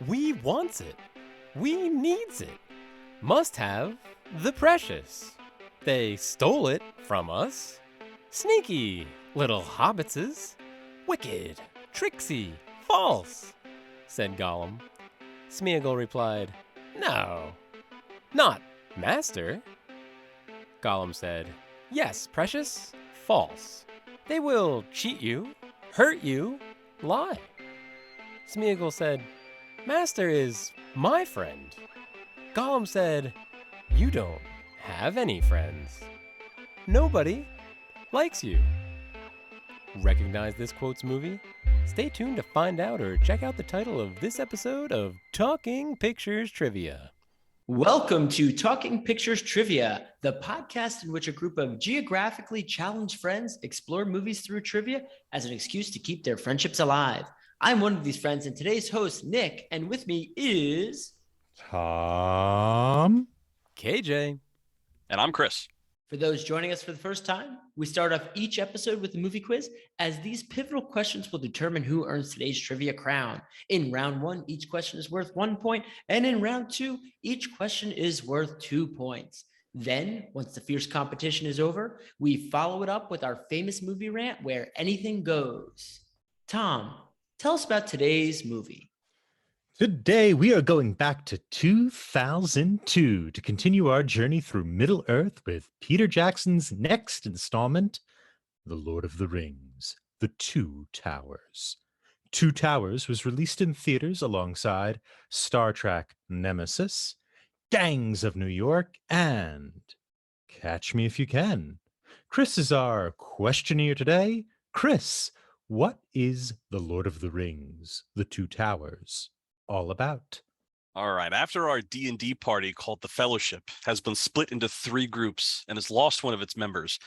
We wants it. We needs it. Must have the precious. They stole it from us. Sneaky little hobbitses. Wicked, tricksy, false, said Gollum. Smeagol replied, No, not master. Gollum said, Yes, precious, false. They will cheat you, hurt you, lie. Smeagol said, Master is my friend. Gollum said, You don't have any friends. Nobody likes you. Recognize this quote's movie? Stay tuned to find out or check out the title of this episode of Talking Pictures Trivia. Welcome to Talking Pictures Trivia, the podcast in which a group of geographically challenged friends explore movies through trivia as an excuse to keep their friendships alive. I'm one of these friends and today's host, Nick, and with me is... Tom. KJ. And I'm Chris. For those joining us for the first time, we start off each episode with a movie quiz, as these pivotal questions will determine who earns today's trivia crown. In round one, each question is worth 1 point, and in round two, each question is worth 2 points. Then, once the fierce competition is over, we follow it up with our famous movie rant where anything goes. Tom, tell us about today's movie. Today we are going back to 2002 to continue our journey through Middle-earth with Peter Jackson's next installment, The Lord of the Rings, The Two Towers. Two Towers was released in theaters alongside Star Trek Nemesis, Gangs of New York, and Catch Me If You Can. Chris is our questioner today. Chris, what is The Lord of the Rings, The Two Towers all about? All right. After our D&D party called the Fellowship has been split into 3 groups and has lost one of its members,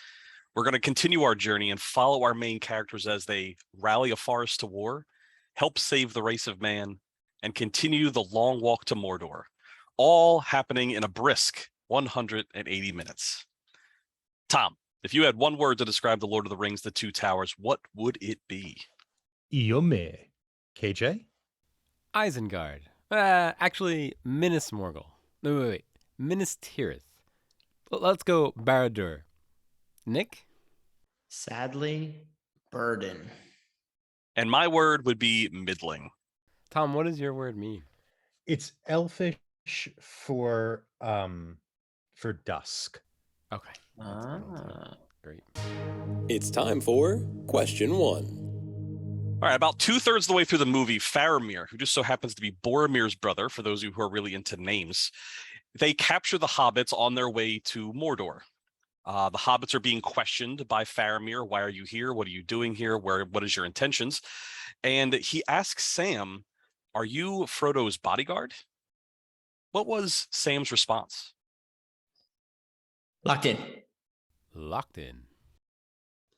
we're going to continue our journey and follow our main characters as they rally a forest to war, help save the race of man, and continue the long walk to Mordor, all happening in a brisk 180 minutes. Tom, if you had one word to describe The Lord of the Rings, The Two Towers, what would it be? Iome. KJ? Isengard. Actually, Minas Morgul. Wait. Minas Tirith. Let's go Barad-dûr. Nick? Sadly, burden. And my word would be middling. Tom, what does your word mean? It's Elfish for dusk. Okay. Great. It's time for question 1. All right, about 2/3 of the way through the movie, Faramir, who just so happens to be Boromir's brother, for those of you who are really into names, they capture the hobbits on their way to Mordor. The hobbits are being questioned by Faramir. Why are you here? What are you doing here? What is your intentions? And he asks Sam, are you Frodo's bodyguard? What was Sam's response? Locked in. Locked in.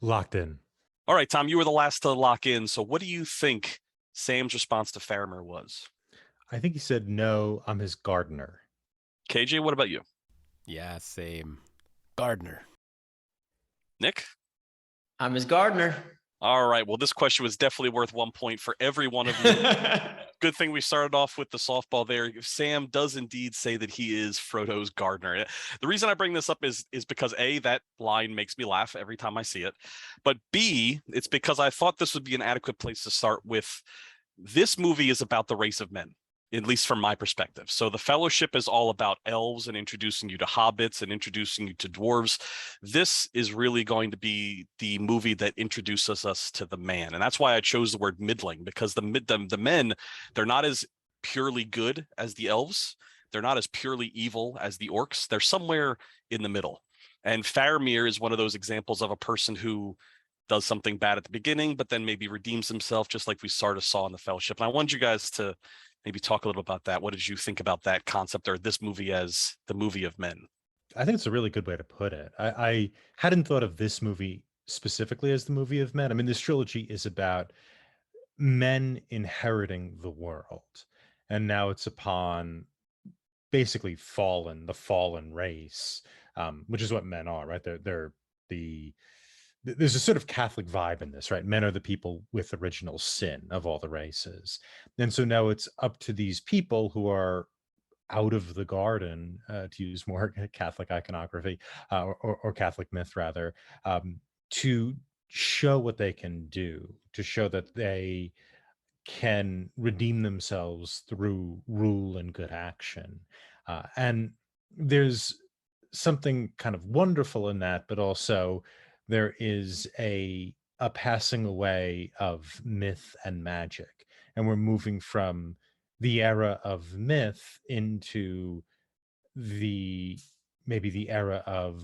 Locked in. All right, Tom, you were the last to lock in. So what do you think Sam's response to Faramir was? I think he said, no, I'm his gardener. KJ, what about you? Yeah, same. Gardener. Nick? I'm his gardener. All right, well, this question was definitely worth 1 point for every one of you. Good thing we started off with the softball there. Sam does indeed say that he is Frodo's gardener. The reason I bring this up is because A, that line makes me laugh every time I see it. But B, it's because I thought this would be an adequate place to start with. This movie is about the race of men, at least from my perspective. So the Fellowship is all about elves and introducing you to hobbits and introducing you to dwarves. This is really going to be the movie that introduces us to the man. And that's why I chose the word middling, because the men, they're not as purely good as the elves. They're not as purely evil as the orcs. They're somewhere in the middle. And Faramir is one of those examples of a person who does something bad at the beginning, but then maybe redeems himself, just like we sort of saw in the Fellowship. And I want you guys to maybe talk a little about that. What did you think about that concept, or this movie as the movie of men? I think it's a really good way to put it. I hadn't thought of this movie specifically as the movie of men. I mean, this trilogy is about men inheriting the world. And now it's upon basically the fallen race, which is what men are, right? They're the there's a sort of Catholic vibe in this, right? Men are the people with original sin of all the races. And so now it's up to these people who are out of the garden, to use more Catholic iconography, or Catholic myth rather, to show what they can do, to show that they can redeem themselves through rule and good action. And there's something kind of wonderful in that, but also there is a passing away of myth and magic. And we're moving from the era of myth into the maybe the era of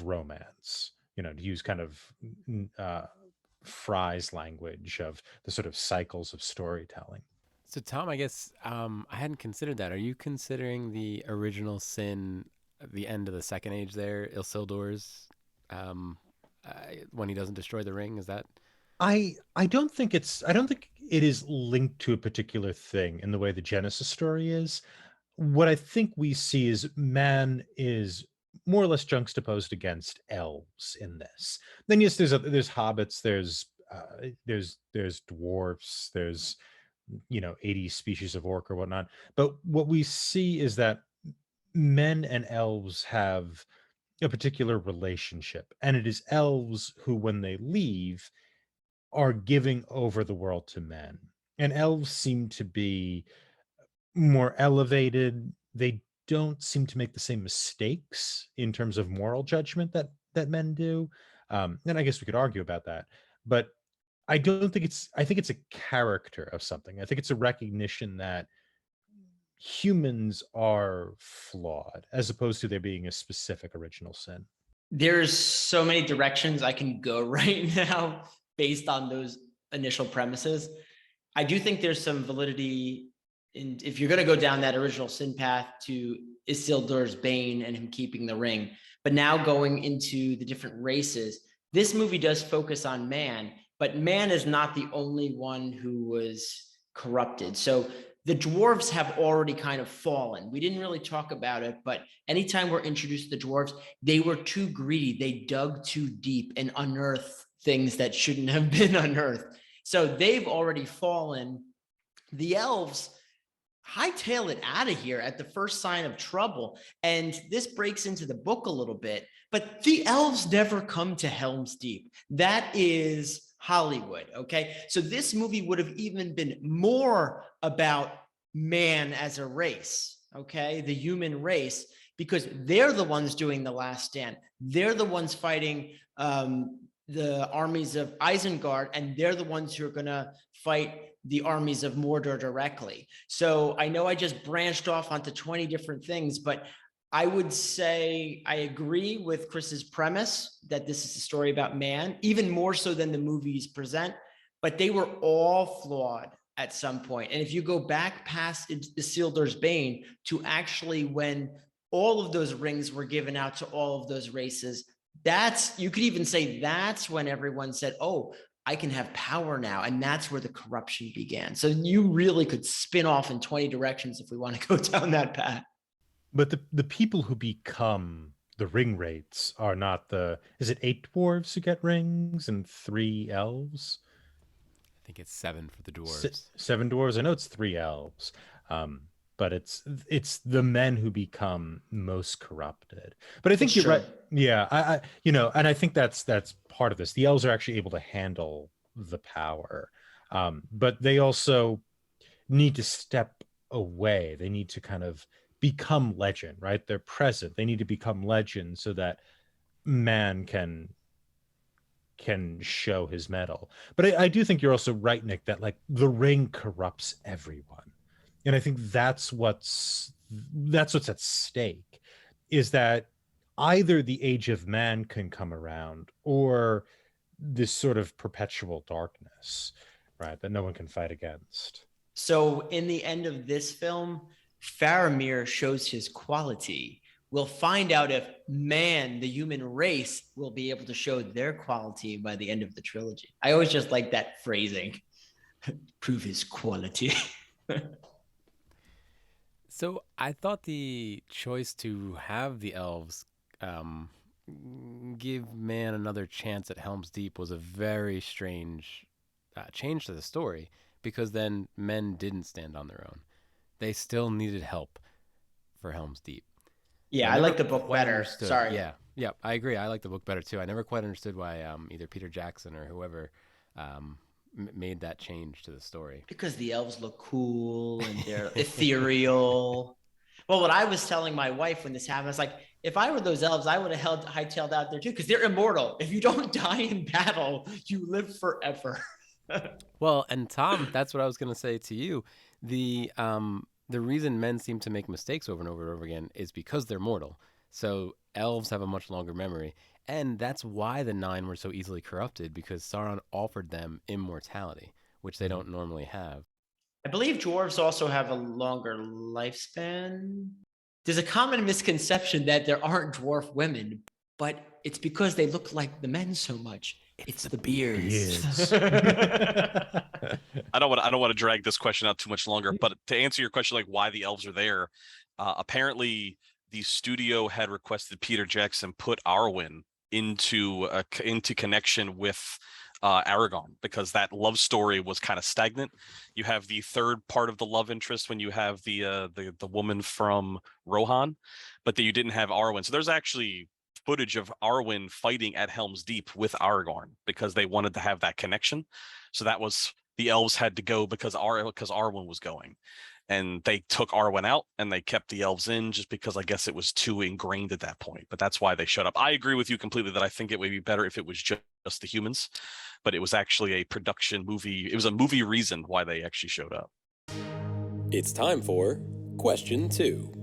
romance, to use kind of Fry's language of the sort of cycles of storytelling. So, Tom, I guess I hadn't considered that. Are you considering the original sin, the end of the Second Age there, Isildur's, when he doesn't destroy the ring? Is that? I don't think it is linked to a particular thing in the way the Genesis story is. What I think we see is man is more or less juxtaposed against elves in this. Then yes, there's hobbits, there's dwarfs, there's 80 species of orc or whatnot. But what we see is that men and elves have a particular relationship, and it is elves who, when they leave, are giving over the world to men. And elves seem to be more elevated. They don't seem to make the same mistakes in terms of moral judgment that men do. And I guess we could argue about that, but I think it's a character of something. I think it's a recognition that humans are flawed as opposed to there being a specific original sin. There's so many directions I can go right now based on those initial premises. I do think there's some validity in, if you're going to go down that original sin path, to Isildur's bane and him keeping the ring, but now going into the different races, this movie does focus on man, but man is not the only one who was corrupted. So the dwarves have already kind of fallen. We didn't really talk about it, but anytime we're introduced to the dwarves, they were too greedy. They dug too deep and unearthed things that shouldn't have been unearthed. So they've already fallen. The elves hightail it out of here at the first sign of trouble. And this breaks into the book a little bit, but the elves never come to Helm's Deep. That is Hollywood, okay? So this movie would have even been more about man as a race, okay? The human race, because they're the ones doing the last stand. They're the ones fighting the armies of Isengard, and they're the ones who are going to fight the armies of Mordor directly. So I know I just branched off onto 20 different things, but I would say I agree with Chris's premise that this is a story about man, even more so than the movies present, but they were all flawed at some point. And if you go back past Isildur's bane to actually when all of those rings were given out to all of those races, you could even say that's when everyone said, oh, I can have power now. And that's where the corruption began. So you really could spin off in 20 directions if we want to go down that path. But the people who become the ring wraiths are not is it 8 dwarves who get rings and 3 elves? I think it's 7 for the dwarves. 7 dwarves. I know it's 3 elves. But it's the men who become most corrupted. But I think you're right. Yeah, I and I think that's part of this. The elves are actually able to handle the power, but they also need to step away. They need to kind of become legend, right? They're present. They need to become legend so that man can show his mettle. But I do think you're also right, Nick, that like the ring corrupts everyone. And I think that's what's at stake, is that either the age of man can come around or this sort of perpetual darkness, right, that no one can fight against. So in the end of this film, Faramir shows his quality. We'll find out if man, the human race, will be able to show their quality by the end of the trilogy. I always just like that phrasing. Prove his quality. So I thought the choice to have the elves give man another chance at Helm's Deep was a very strange change to the story, because then men didn't stand on their own. They still needed help for Helm's Deep. Yeah, I I like never the book quite better. understood. Sorry. Yeah, I agree. I like the book better too. I never quite understood why either Peter Jackson or whoever made that change to the story. Because the elves look cool and they're ethereal. Well, what I was telling my wife when this happened, I was like, if I were those elves, I would have hightailed out there too, because they're immortal. If you don't die in battle, you live forever. Well, and Tom, that's what I was going to say to you. The reason men seem to make mistakes over and over and over again is because they're mortal. So elves have a much longer memory, and that's why the Nine were so easily corrupted, because Sauron offered them immortality, which they don't normally have. I believe dwarves also have a longer lifespan. There's a common misconception that there aren't dwarf women, but it's because they look like the men so much. It's the beards. I don't want to drag this question out too much longer, but to answer your question, like why the elves are there, apparently the studio had requested Peter Jackson put Arwen into connection with Aragorn, because that love story was kind of stagnant. You have the third part of the love interest when you have the woman from Rohan, but that you didn't have Arwen. So there's actually footage of Arwen fighting at Helm's Deep with Aragorn because they wanted to have that connection. So that was, the elves had to go because Arwen was going. And they took Arwen out and they kept the elves in just because I guess it was too ingrained at that point. But that's why they showed up. I agree with you completely that I think it would be better if it was just the humans, but it was actually a production movie. It was a movie reason why they actually showed up. It's time for question 2.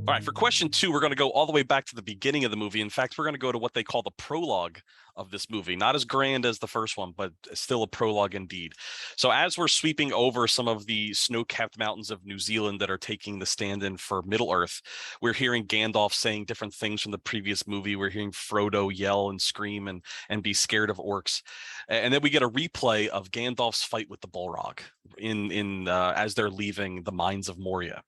All right, for question 2, we're going to go all the way back to the beginning of the movie. In fact, we're going to go to what they call the prologue of this movie. Not as grand as the first one, but still a prologue indeed. So as we're sweeping over some of the snow-capped mountains of New Zealand that are taking the stand-in for Middle-earth, we're hearing Gandalf saying different things from the previous movie. We're hearing Frodo yell and scream and be scared of orcs. And then we get a replay of Gandalf's fight with the Balrog as they're leaving the mines of Moria.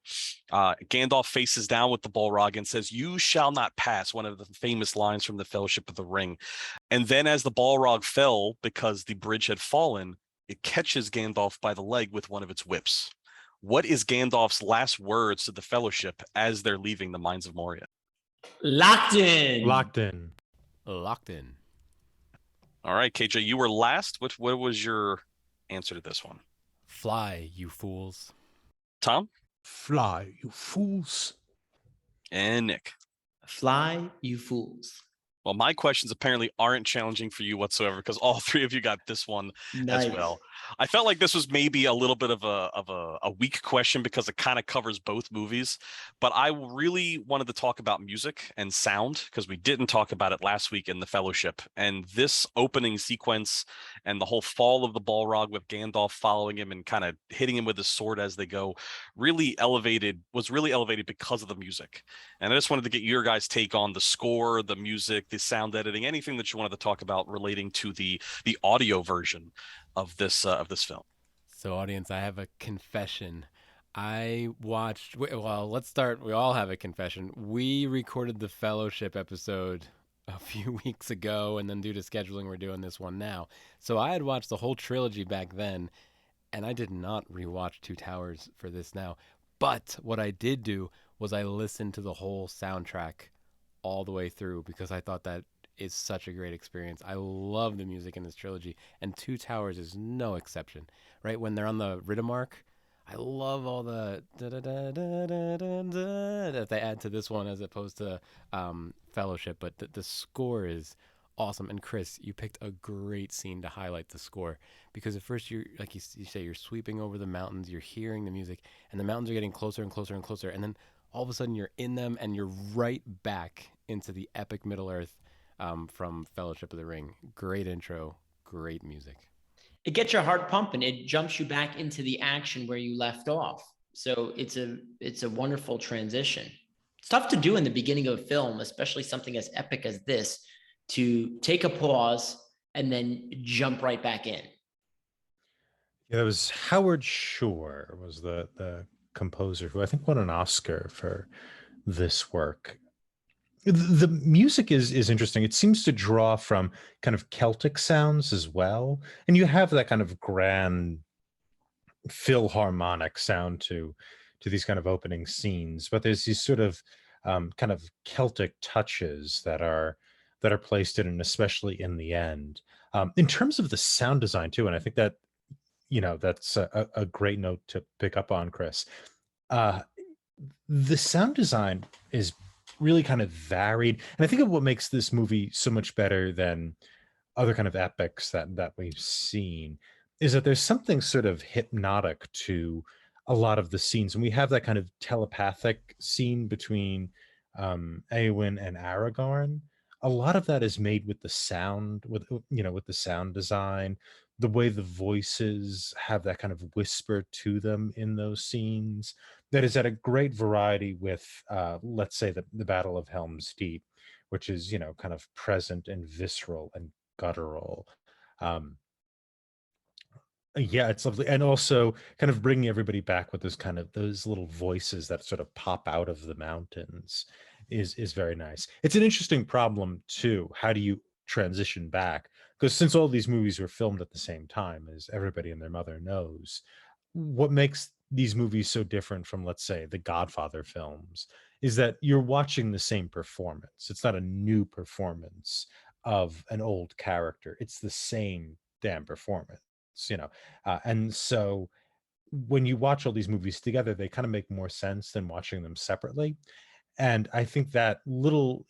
Gandalf faces down with the Balrog and says, "You shall not pass," one of the famous lines from the Fellowship of the Ring. And then as the Balrog fell, because the bridge had fallen, it catches Gandalf by the leg with one of its whips. What is Gandalf's last words to the Fellowship as they're leaving the mines of Moria? Locked in. Locked in. Locked in. All right, KJ, you were last. What was your answer to this one? Fly, you fools. Tom? Fly, you fools. And Nick? Fly, you fools. Well, my questions apparently aren't challenging for you whatsoever, because all three of you got this one as well. I felt like this was maybe a little bit of a weak question because it kind of covers both movies, but I really wanted to talk about music and sound because we didn't talk about it last week in The Fellowship. And this opening sequence and the whole fall of the Balrog with Gandalf following him and kind of hitting him with his sword as they go was really elevated because of the music. And I just wanted to get your guys' take on the score, the music, the sound editing, anything that you wanted to talk about relating to the audio version of this film. So, audience, I have a confession. Let's start. We all have a confession. We recorded the Fellowship episode a few weeks ago, and then due to scheduling, we're doing this one now. So I had watched the whole trilogy back then, and I did not rewatch Two Towers for this now. But what I did do was I listened to the whole soundtrack all the way through because I thought that is such a great experience. I love the music in this trilogy, and Two Towers is no exception. Right when they're on the Riddermark, I love all the that they add to this one as opposed to Fellowship. But the score is awesome. And Chris, you picked a great scene to highlight the score because at first you're like you say you're sweeping over the mountains, you're hearing the music, and the mountains are getting closer and closer and closer, and then all of a sudden you're in them and you're right back into the epic Middle Earth from Fellowship of the Ring. Great intro, great music. It gets your heart pumping. It jumps you back into the action where you left off. So it's a wonderful transition. It's tough to do in the beginning of a film, especially something as epic as this, to take a pause and then jump right back in. Yeah, it was Howard Shore was the composer who I think won an Oscar for this work. The music is interesting. It seems to draw from kind of Celtic sounds as well, and you have that kind of grand philharmonic sound to these kind of opening scenes. But there's these sort of kind of Celtic touches that are placed in, and especially in the end. In terms of the sound design too, and I think that that's a great note to pick up on, Chris. Uh, the sound design is really kind of varied, and I think of what makes this movie so much better than other kind of epics that we've seen is that there's something sort of hypnotic to a lot of the scenes, and we have that kind of telepathic scene between Eowyn and Aragorn. A lot of that is made with the sound, with the sound design, the way the voices have that kind of whisper to them in those scenes. That is at a great variety with, let's say, the Battle of Helm's Deep, which is kind of present and visceral and guttural. Um, yeah, it's lovely, and also kind of bringing everybody back with those little voices that sort of pop out of the mountains is very nice. It's an interesting problem too. How do you transition back? Because since all these movies were filmed at the same time, as everybody and their mother knows, what makes these movies so different from, let's say, the Godfather films is that you're watching the same performance. It's not a new performance of an old character. It's the same damn performance, you know. And so when you watch all these movies together, they kind of make more sense than watching them separately. And I think that little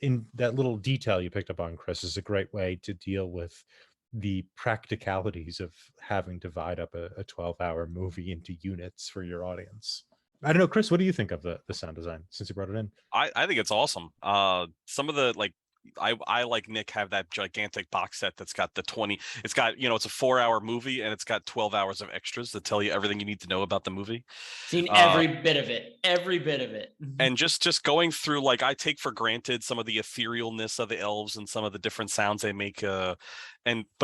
detail you picked up on, Chris, is a great way to deal with the practicalities of having to divide up a 12-hour movie into units for your audience. I don't know, Chris, what do you think of the sound design since you brought it in? I think it's awesome. Some of the I like Nick have that gigantic box set that's got the 20. It's got it's a 4-hour movie and it's got 12 hours of extras that tell you everything you need to know about the movie. Seen every bit of it, every bit of it. And just going through, like, I take for granted some of the etherealness of the elves and some of the different sounds they make. But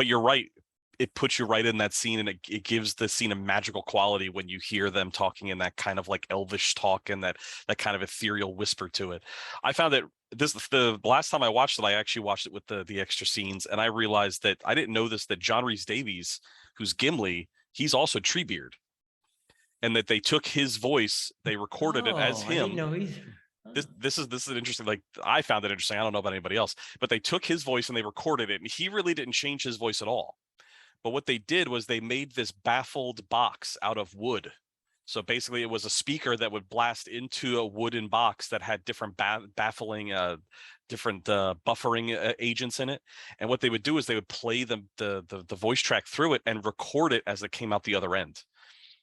you're right. It puts you right in that scene, and it gives the scene a magical quality when you hear them talking in that kind of like elvish talk and that kind of ethereal whisper to it. I found that the last time I watched it, I actually watched it with the extra scenes, and I realized that I didn't know this, that John Rhys Davies, who's Gimli, he's also Treebeard, and that they took his voice, they recorded it as him. I didn't know he's... This is an interesting, like, I found it interesting. I don't know about anybody else, but they took his voice and they recorded it, and he really didn't change his voice at all. But what they did was they made this baffled box out of wood. So basically it was a speaker that would blast into a wooden box that had different baffling, different buffering agents in it. And what they would do is they would play the voice track through it and record it as it came out the other end.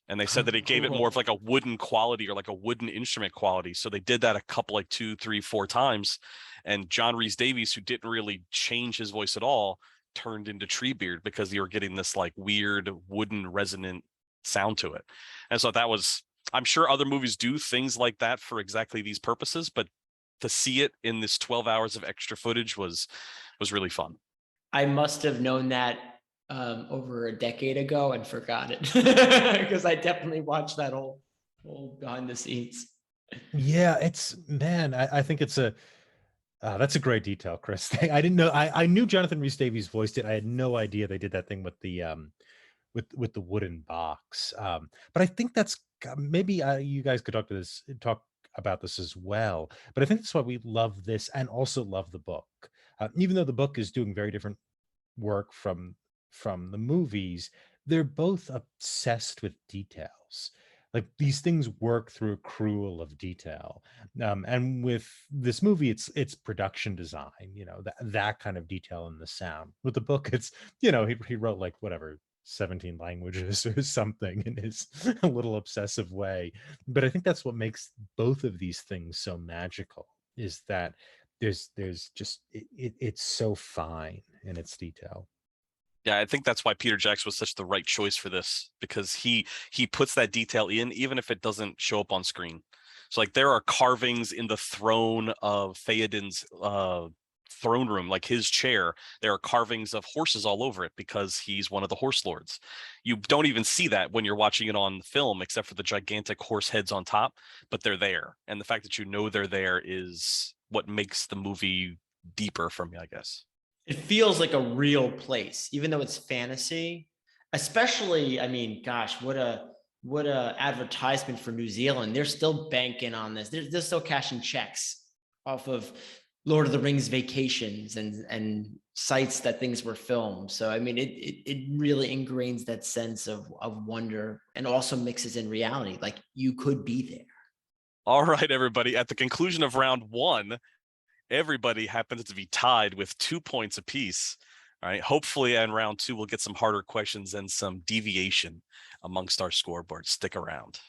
And they said that it gave it more of like a wooden quality, or like a wooden instrument quality. So they did that a couple, like 2, 3, 4 times. And John Rhys Davies, who didn't really change his voice at all, turned into Treebeard because you were getting this like weird wooden resonant sound to it. And so that was, I'm sure other movies do things like that for exactly these purposes, but to see it in this 12 hours of extra footage was really fun. I must have known that over a decade ago and forgot it because I definitely watched that whole behind the scenes. Yeah, I think it's that's a great detail, Chris. I didn't know. I knew Jonathan Rhys Davies voiced it. I had no idea they did that thing with the with the wooden box. But I think that's maybe you guys could talk about this as well. But I think that's why we love this and also love the book, even though the book is doing very different work from the movies. They're both obsessed with details. Like, these things work through accrual of detail, and with this movie, it's production design, that kind of detail in the sound. With the book, it's he wrote like whatever 17 languages or something in his a little obsessive way. But I think that's what makes both of these things so magical, is that there's just it's so fine in its detail. Yeah, I think that's why Peter Jackson was such the right choice for this, because he puts that detail in, even if it doesn't show up on screen. So like there are carvings in the throne of Theoden's throne room, like his chair. There are carvings of horses all over it because he's one of the horse lords. You don't even see that when you're watching it on film, except for the gigantic horse heads on top, but they're there. And the fact that they're there is what makes the movie deeper for me, I guess. It feels like a real place, even though it's fantasy. Especially, I mean, gosh, what a advertisement for New Zealand. They're still banking on this. They're still cashing checks off of Lord of the Rings vacations and sites that things were filmed. So I mean, it really ingrains that sense of wonder and also mixes in reality. Like you could be there. All right, everybody. At the conclusion of round 1, everybody happens to be tied with 2 points apiece. All right. Hopefully, in round 2, we'll get some harder questions and some deviation amongst our scoreboard. Stick around.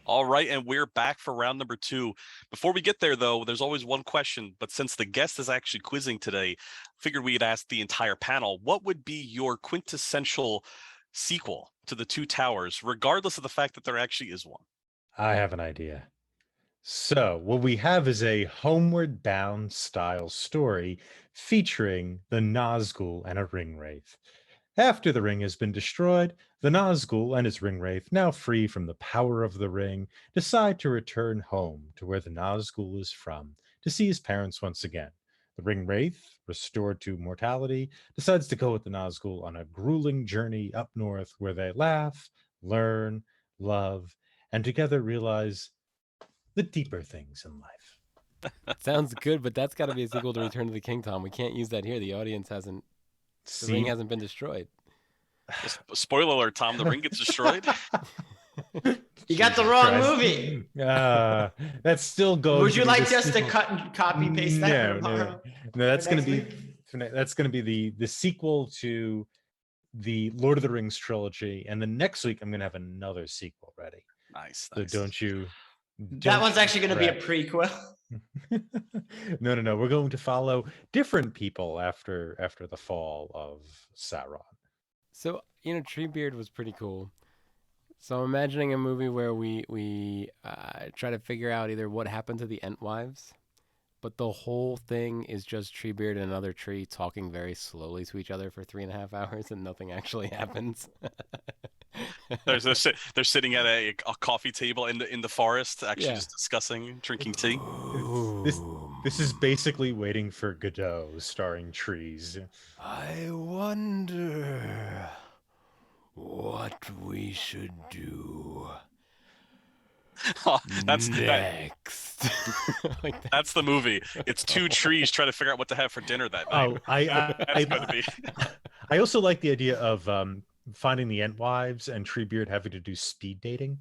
All right, and we're back for round number 2. Before we get there, though, there's always one question, but since the guest is actually quizzing today, figured we'd ask the entire panel, what would be your quintessential sequel to The Two Towers, regardless of the fact that there actually is one? I have an idea. So, what we have is a Homeward Bound style story featuring the Nazgul and a Ringwraith. After the ring has been destroyed, the Nazgul and his Ringwraith, now free from the power of the ring, decide to return home to where the Nazgul is from to see his parents once again. The Ringwraith, restored to mortality, decides to go with the Nazgul on a grueling journey up north where they laugh, learn, love, and together realize the deeper things in life. Sounds good, but that's got to be a sequel to Return of the King, Tom. We can't use that here. The audience hasn't. The ring hasn't been destroyed. Spoiler alert, Tom, the ring gets destroyed. You got the wrong movie. That still goes. Would you like us to cut and copy paste that? No, that's going to be the sequel to the Lord of the Rings trilogy, and the next week I'm going to have another sequel ready. Nice. So don't you? That one's actually going to be a prequel. No. We're going to follow different people after the fall of Sauron. So, Treebeard was pretty cool. So I'm imagining a movie where we try to figure out either what happened to the Entwives, but the whole thing is just Treebeard and another tree talking very slowly to each other for 3.5 hours and nothing actually happens. They're sitting at a coffee table in the forest, actually just discussing, drinking tea. This is basically Waiting for Godot, starring trees. I wonder what we should do That's next. That's the movie. It's 2 trees trying to figure out what to have for dinner that night. I also like the idea of finding the Entwives and Treebeard having to do speed dating.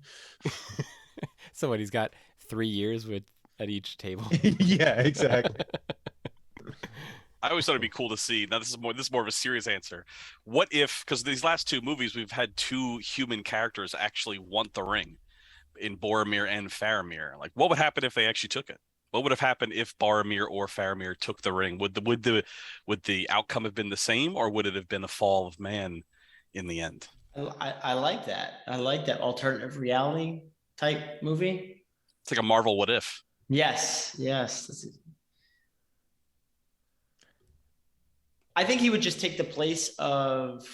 So what, he's got 3 years at each table? Yeah, exactly. I always thought it'd be cool to see. Now this is more of a serious answer. What if, because these last 2 movies we've had 2 human characters actually want the ring, in Boromir and Faramir. Like, what would happen if they actually took it? What would have happened if Boromir or Faramir took the ring? Would the outcome have been the same, or would it have been a fall of man in the end? I like that. I like that alternative reality type movie. It's like a Marvel What If. Yes. I think he would just take the place of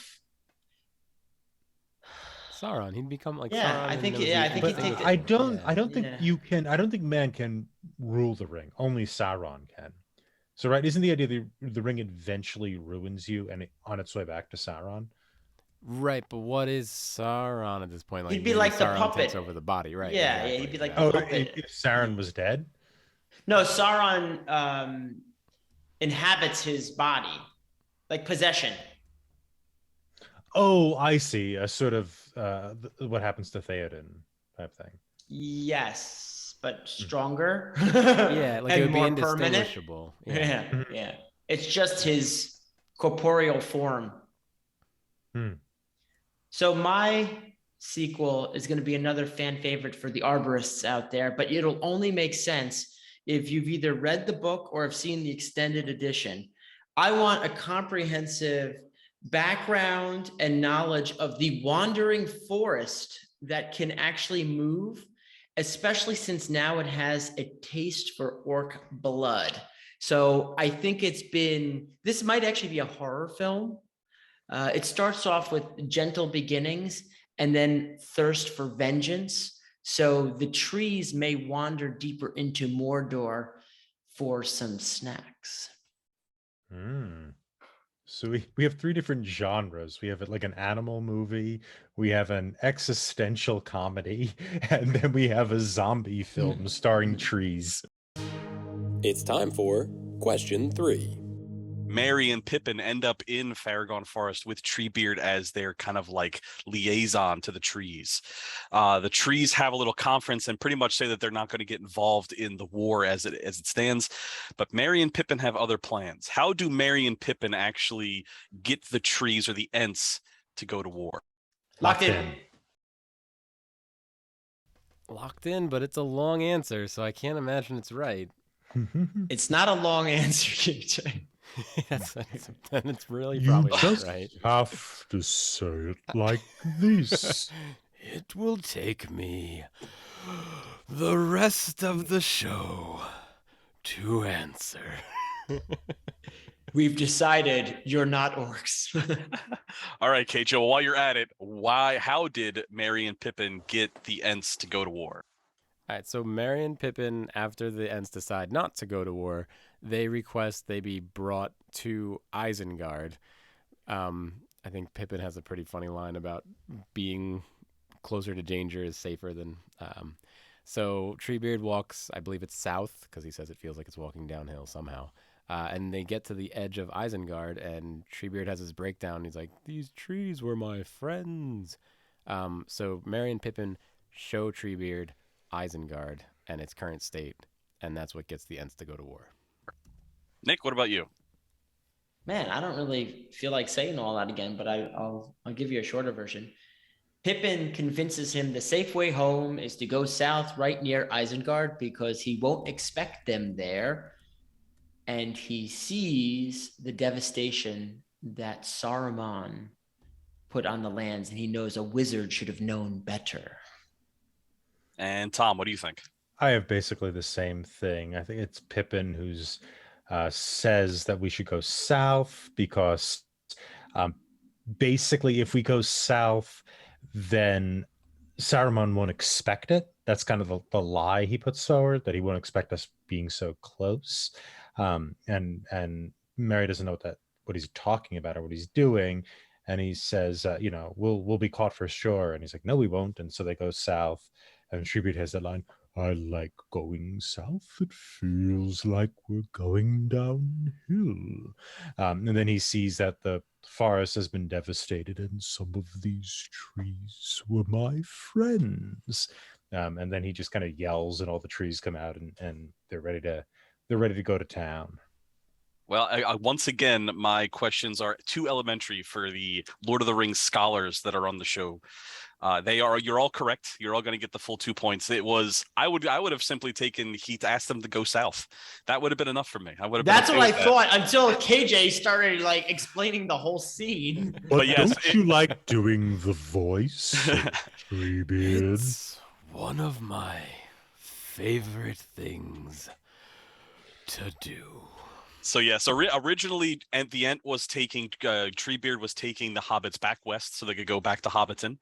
Sauron. He'd become like Sauron. I think he'd take I don't think man can rule the ring. Only Sauron can. So, right, isn't the idea the ring eventually ruins you and on its way back to Sauron? Right, but what is Sauron at this point? Like He'd be maybe like the Sauron takes puppet. over the body, right? Yeah, exactly. he'd be like yeah. the Oh, puppet. if Sauron was dead? No, Sauron inhabits his body, like possession. Oh, I see. A sort of what happens to Theoden type thing. Yes, but stronger. Yeah, like it and would be more permanent. indistinguishable. Yeah, Mhm. yeah. It's just his corporeal form. So my sequel is going to be another fan favorite for the arborists out there, but it'll only make sense if you've either read the book or have seen the extended edition. I want a comprehensive background and knowledge of the wandering forest that can actually move, especially since now it has a taste for orc blood. So I think this might actually be a horror film. It starts off with gentle beginnings and then thirst for vengeance. So the trees may wander deeper into Mordor for some snacks. So we have 3 different genres. We have like an animal movie, we have an existential comedy, and then we have a zombie film starring trees. It's time for question 3. Merry and Pippin end up in Faragon Forest with Treebeard as their kind of like liaison to the trees. The trees have a little conference and pretty much say that they're not going to get involved in the war as it stands. But Merry and Pippin have other plans. How do Merry and Pippin actually get the trees or the Ents to go to war? Locked in. Locked in, but it's a long answer, so I can't imagine it's right. It's not a long answer, KJ. Then it's really You probably just not right. have to say it like this. It will take me the rest of the show to answer. We've decided you're not orcs. All right, KJ, well, while you're at it, how did Merry and Pippin get the Ents to go to war? All right, so Merry and Pippin, after the Ents decide not to go to war, they request they be brought to Isengard. I think Pippin has a pretty funny line about being closer to danger is safer than... So Treebeard walks, I believe it's south, because he says it feels like it's walking downhill somehow. And they get to the edge of Isengard, and Treebeard has his breakdown. He's like, these trees were my friends. So Merry and Pippin show Treebeard Isengard and its current state, and that's what gets the Ents to go to war. Nick, what about you? Man, I don't really feel like saying all that again, but I'll give you a shorter version. Pippin convinces him the safe way home is to go south right near Isengard because he won't expect them there. And he sees the devastation that Saruman put on the lands, and he knows a wizard should have known better. And Tom, what do you think? I have basically the same thing. I think it's Pippin who's says that we should go south because basically if we go south, then Saruman won't expect it. That's kind of the lie he puts forward, that he won't expect us being so close. And Merry doesn't know what he's talking about or what he's doing. And he says, we'll be caught for sure. And he's like, no, we won't. And so they go south. And Treebeard has that line, I like going south. It feels like we're going downhill. And then he sees that the forest has been devastated and some of these trees were my friends. And then he just kind of yells and all the trees come out and they're ready to go to town. Well, once again, my questions are too elementary for the Lord of the Rings scholars that are on the show. You're all correct. You're all going to get the full 2 points. I would have simply asked them to go south. That would have been enough for me. That's what I thought until KJ started like explaining the whole scene. But yes, don't you like doing the voice, Treebeard? It's one of my favorite things to do. So yeah, so originally, and the Ent was taking Treebeard was taking the hobbits back west so they could go back to Hobbiton,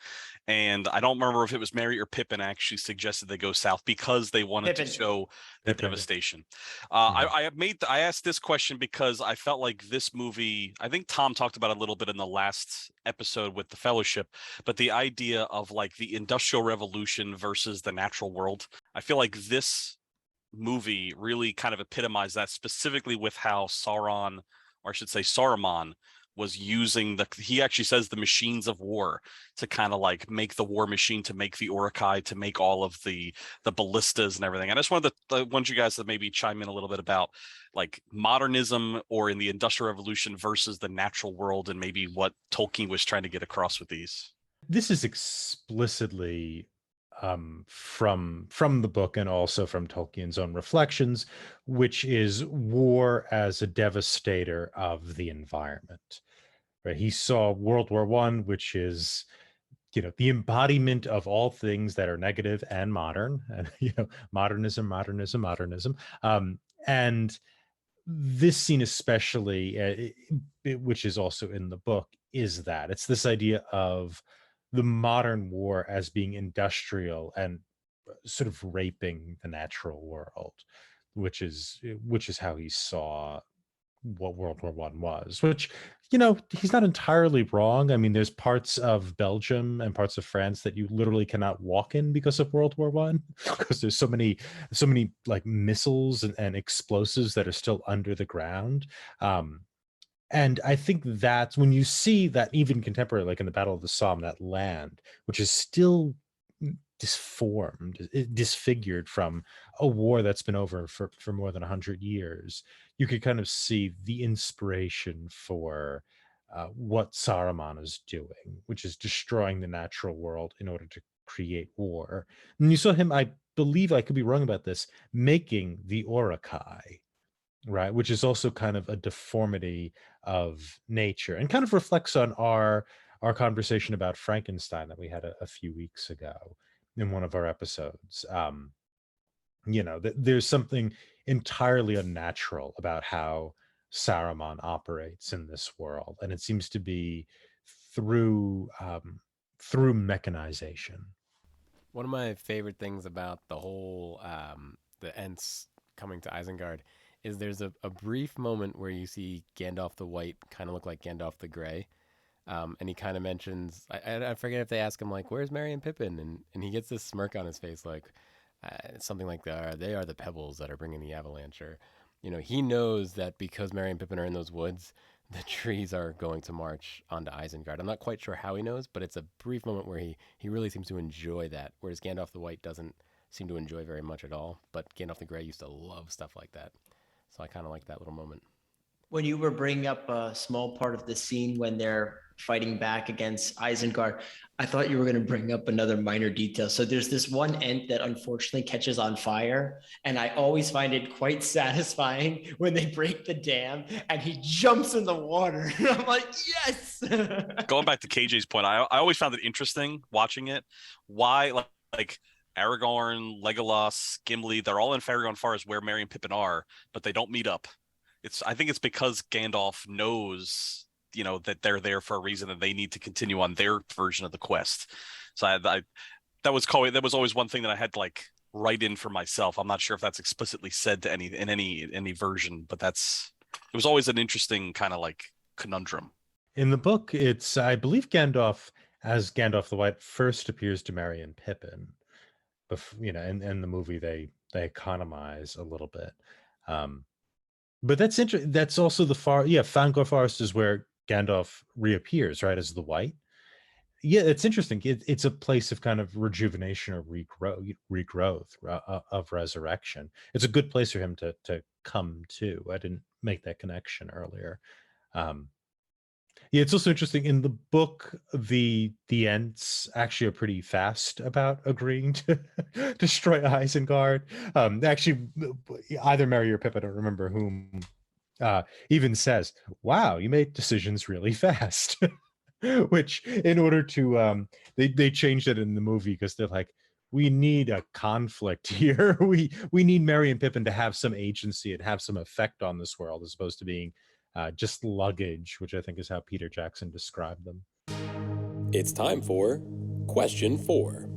and I don't remember if it was Merry or Pippin actually suggested they go south because they wanted to Pippin. show the Pippin. devastation. Yeah. I asked this question because I felt like this movie. I think Tom talked about it a little bit in the last episode with the Fellowship, but the idea of like the Industrial Revolution versus the natural world. I feel like this movie really kind of epitomized that, specifically with how Sauron, or I should say Saruman, was using he actually says the machines of war to kind of like make the war machine, to make the Uruk-hai, to make all of the ballistas and everything. And I just wanted want you guys to maybe chime in a little bit about like modernism or in the Industrial Revolution versus the natural world, and maybe what Tolkien was trying to get across with these. This is explicitly from the book and also from Tolkien's own reflections, which is war as a devastator of the environment. Right? He saw World War I, which is, you know, the embodiment of all things that are negative and modern, and you know, modernism. And this scene especially, which is also in the book, is that it's this idea of the modern war as being industrial and sort of raping the natural world, which is how he saw what World War I was, which, you know, he's not entirely wrong. I mean, there's parts of Belgium and parts of France that you literally cannot walk in because of World War I, because there's so many like missiles and explosives that are still under the ground. And I think that's when you see that even contemporary, like in the Battle of the Somme, that land, which is still disformed, disfigured from a war that's been over for more than 100 years, you could kind of see the inspiration for what Saruman is doing, which is destroying the natural world in order to create war. And you saw him, I believe, I could be wrong about this, making the Uruk-hai, right, which is also kind of a deformity of nature and kind of reflects on our conversation about Frankenstein that we had a few weeks ago in one of our episodes. You know, there's something entirely unnatural about how Saruman operates in this world, and it seems to be through mechanization. One of my favorite things about the whole the Ents coming to Isengard is there's a brief moment where you see Gandalf the White kind of look like Gandalf the Grey. And he kind of mentions, I forget if they ask him, like, where's Merry and Pippin? And he gets this smirk on his face, like, something like, they are the pebbles that are bringing the avalanche. Or, you know, he knows that because Merry and Pippin are in those woods, the trees are going to march onto Isengard. I'm not quite sure how he knows, but it's a brief moment where he really seems to enjoy that, whereas Gandalf the White doesn't seem to enjoy very much at all. But Gandalf the Grey used to love stuff like that. So I kind of like that little moment. When you were bringing up a small part of the scene when they're fighting back against Isengard, I thought you were going to bring up another minor detail. So there's this one Ent that unfortunately catches on fire, and I always find it quite satisfying when they break the dam and he jumps in the water. I'm like, yes. Going back to KJ's point, I always found it interesting watching it. Why, like Aragorn, Legolas, Gimli, they're all in Faragon Forest where Merry and Pippin are, but they don't meet up. I think it's because Gandalf knows, you know, that they're there for a reason and they need to continue on their version of the quest. So that was always one thing that I had to like write in for myself. I'm not sure if that's explicitly said to any version, but it was always an interesting kind of like conundrum. In the book, it's, I believe, Gandalf as Gandalf the White first appears to Merry and Pippin. You know, in the movie they economize a little bit, but that's interesting. That's also Fangor Forest is where Gandalf reappears, right, as the White. Yeah, it's interesting. It's a place of kind of rejuvenation or regrowth of resurrection. It's a good place for him to come to. I didn't make that connection earlier. Yeah, it's also interesting in the book, the Ents actually are pretty fast about agreeing to destroy Isengard. Actually, either Merry or Pippin, I don't remember whom, even says, wow, you made decisions really fast. Which, in order to they changed it in the movie because they're like, we need a conflict here. We need Merry and Pippin to have some agency and have some effect on this world, as opposed to being just luggage, which I think is how Peter Jackson described them. It's time for question 4.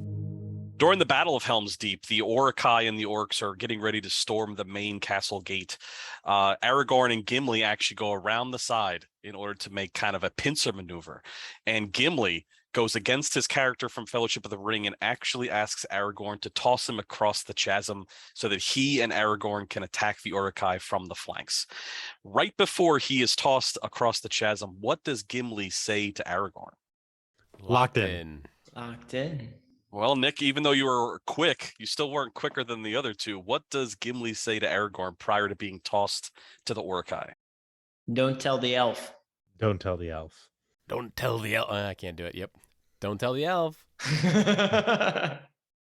During the Battle of Helm's Deep, the Uruk-hai and the orcs are getting ready to storm the main castle gate. Aragorn and Gimli actually go around the side in order to make kind of a pincer maneuver. And Gimli goes against his character from Fellowship of the Ring and actually asks Aragorn to toss him across the chasm so that he and Aragorn can attack the Uruk-hai from the flanks. Right before he is tossed across the chasm, what does Gimli say to Aragorn? Locked in. Locked in. Well, Nick, even though you were quick, you still weren't quicker than the other two. What does Gimli say to Aragorn prior to being tossed to the Uruk-hai? Don't tell the elf. Don't tell the elf. Don't tell the elf. I can't do it. Yep. Don't tell the elf.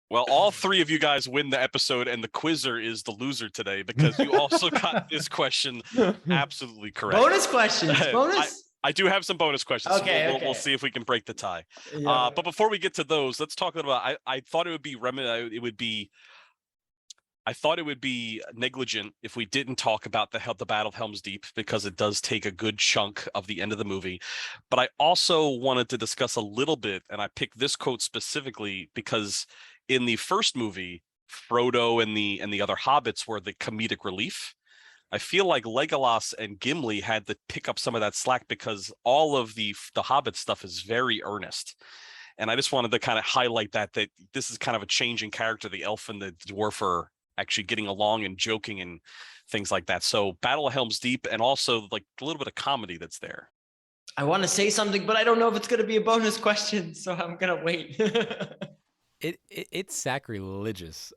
Well, all three of you guys win the episode, and the quizzer is the loser today because you also got this question absolutely correct. Bonus questions. Bonus. I do have some bonus questions. Okay, so we'll see if we can break the tie. Yeah. But before we get to those, let's talk about. I thought it would be I thought it would be negligent if we didn't talk about the Battle of Helm's Deep, because it does take a good chunk of the end of the movie. But I also wanted to discuss a little bit, and I picked this quote specifically because in the first movie, Frodo and the other hobbits were the comedic relief. I feel like Legolas and Gimli had to pick up some of that slack because all of the Hobbit stuff is very earnest. And I just wanted to kind of highlight that this is kind of a change in character. The elf and the dwarf are actually getting along and joking and things like that. So Battle of Helm's Deep, and also like a little bit of comedy that's there. I want to say something, but I don't know if it's going to be a bonus question, so I'm going to wait. It's sacrilegious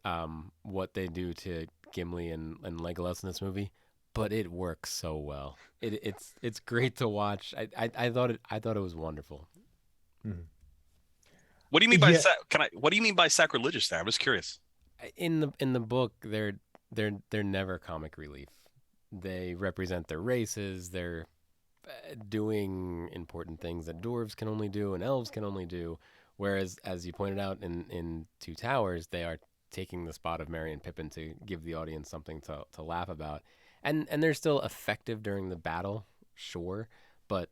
what they do to Gimli and Legolas in this movie, but it works so well. It's great to watch. I thought it was wonderful. Mm-hmm. What do you mean by what do you mean by sacrilegious there? I'm just curious. In the book, they're never comic relief. They represent their races. They're doing important things that dwarves can only do and elves can only do. Whereas, as you pointed out in Two Towers, they are taking the spot of Merry and Pippin to give the audience something to laugh about. And they're still effective during the battle, sure, but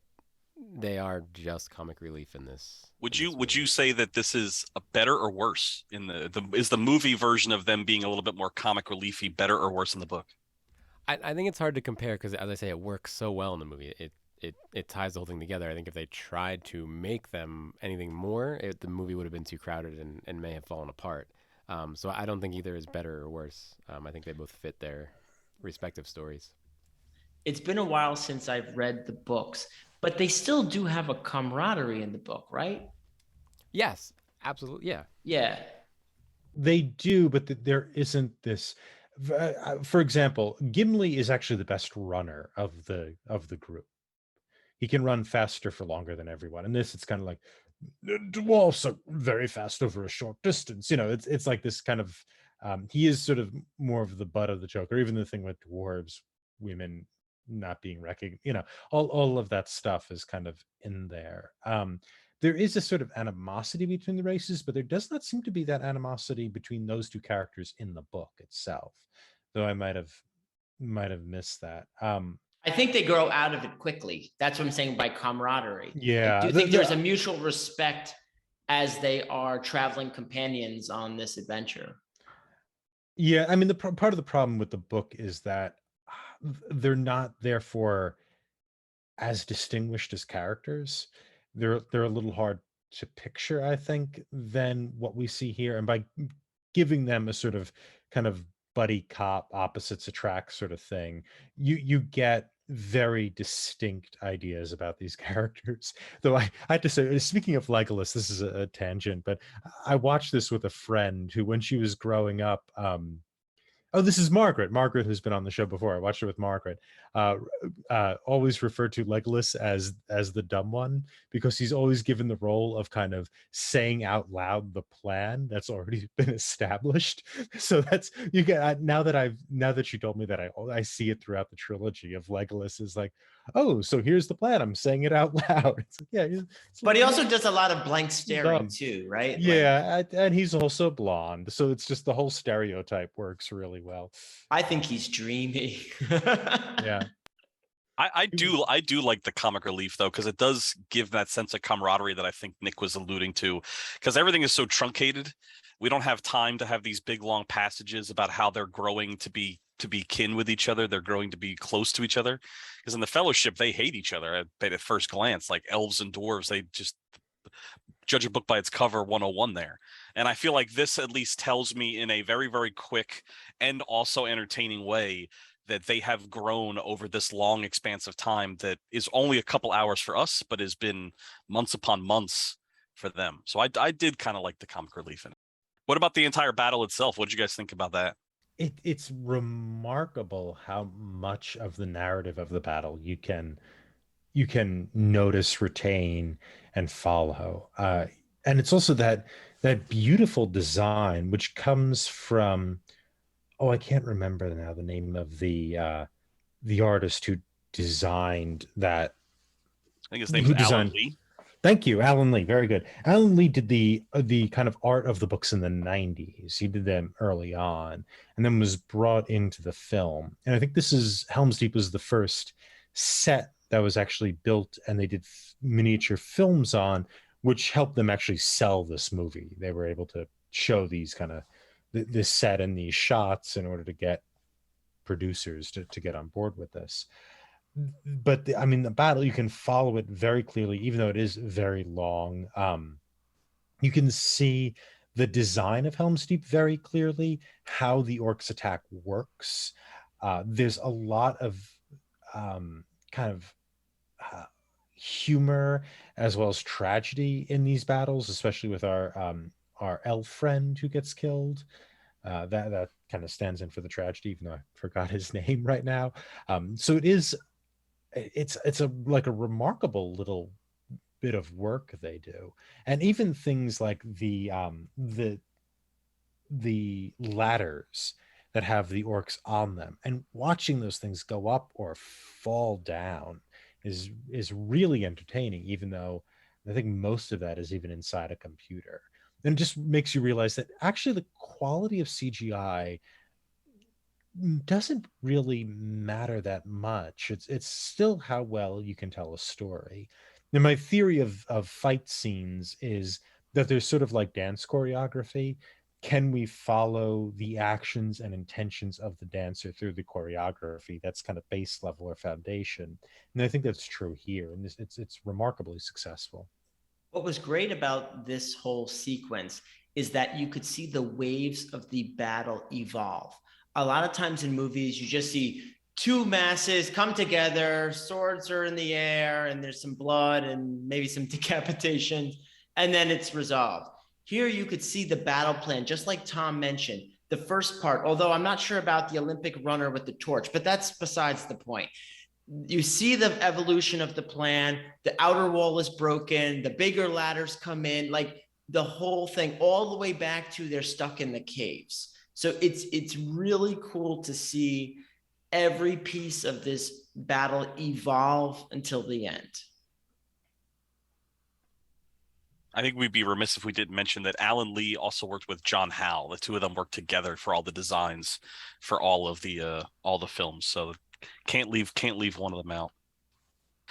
they are just comic relief in this. Would you say that this is a better or worse is the movie version of them being a little bit more comic reliefy better or worse in the book? I think it's hard to compare because, as I say, it works so well in the movie. It ties the whole thing together. I think if they tried to make them anything more, the movie would have been too crowded and may have fallen apart. So I don't think either is better or worse. I think they both fit their respective stories. It's been a while since I've read the books, but they still do have a camaraderie in the book, right? Yes, absolutely. Yeah. Yeah. They do, but there isn't this. For example, Gimli is actually the best runner of the group. He can run faster for longer than everyone. And this, it's kind of like dwarfs are very fast over a short distance. It's like this kind of. He is sort of more of the butt of the joke, or even the thing with dwarves, women not being recognized. All of that stuff is kind of in there. There is a sort of animosity between the races, but there does not seem to be that animosity between those two characters in the book itself. Though I might have missed that. I think they grow out of it quickly. That's what I'm saying by camaraderie. Yeah. I do think there's a mutual respect as they are traveling companions on this adventure. Yeah, I mean, part of the problem with the book is that they're not therefore as distinguished as characters. They're a little hard to picture, I think, than what we see here. And by giving them a sort of kind of buddy cop, opposites attract sort of thing, you get very distinct ideas about these characters. Though I have to say, speaking of Legolas, this is a tangent, but I watched this with a friend who, when she was growing up, this is Margaret, who's been on the show before. I watched it with Margaret. Always referred to Legolas as the dumb one, because he's always given the role of kind of saying out loud the plan that's already been established. So that's, you get, now that you told me that, I see it throughout the trilogy of Legolas is like, oh, so here's the plan. I'm saying it out loud. It's like, yeah, But he also does a lot of blank staring dumb. too, right? Yeah, and he's also blonde, so it's just the whole stereotype works really well. I think he's dreamy. Yeah. I do like the comic relief though, because it does give that sense of camaraderie that I think Nick was alluding to, because everything is so truncated. We don't have time to have these big long passages about how they're growing to be kin with each other. They're growing to be close to each other, because in the Fellowship they hate each other at first glance, like elves and dwarves. They just judge a book by its cover 101 there. And I feel like this at least tells me in a very, very quick and also entertaining way that they have grown over this long expanse of time that is only a couple hours for us, but has been months upon months for them. So I did kind of like the comic relief in it. What about the entire battle itself? What did you guys think about that? It's remarkable how much of the narrative of the battle you can notice, retain, and follow. And it's also that beautiful design which comes from, oh, I can't remember now the name of the artist who designed that. I think his name is Alan Lee. Thank you, Alan Lee. Very good. Alan Lee did the kind of art of the books in the 90s. He did them early on and then was brought into the film. And I think Helm's Deep was the first set that was actually built and they did miniature films on, which helped them actually sell this movie. They were able to show these kind of this set and these shots in order to get producers to get on board with this. But the battle, you can follow it very clearly, even though it is very long. You can see the design of Helm's Deep very clearly, how the orcs attack works. There's a lot of kind of humor as well as tragedy in these battles, especially with our elf friend who gets killed. That kind of stands in for the tragedy, even though I forgot his name right now. So it's like a remarkable little bit of work they do, and even things like the ladders that have the orcs on them, and watching those things go up or fall down is really entertaining, even though I think most of that is even inside a computer. And it just makes you realize that actually the quality of CGI doesn't really matter that much. It's still how well you can tell a story. And my theory of fight scenes is that there's sort of like dance choreography. Can we follow the actions and intentions of the dancer through the choreography? That's kind of base level or foundation. And I think that's true here. And it's remarkably successful. What was great about this whole sequence is that you could see the waves of the battle evolve. A lot of times in movies, you just see two masses come together, swords are in the air, and there's some blood and maybe some decapitations, and then it's resolved. Here you could see the battle plan, just like Tom mentioned. The first part, although I'm not sure about the Olympic runner with the torch, but that's besides the point. You see the evolution of the plan. The outer wall is broken. The bigger ladders come in, like the whole thing, all the way back to they're stuck in the caves. So it's really cool to see every piece of this battle evolve until the end. I think we'd be remiss if we didn't mention that Alan Lee also worked with John Howe. The two of them worked together for all the designs for all the films. So can't leave one of them out.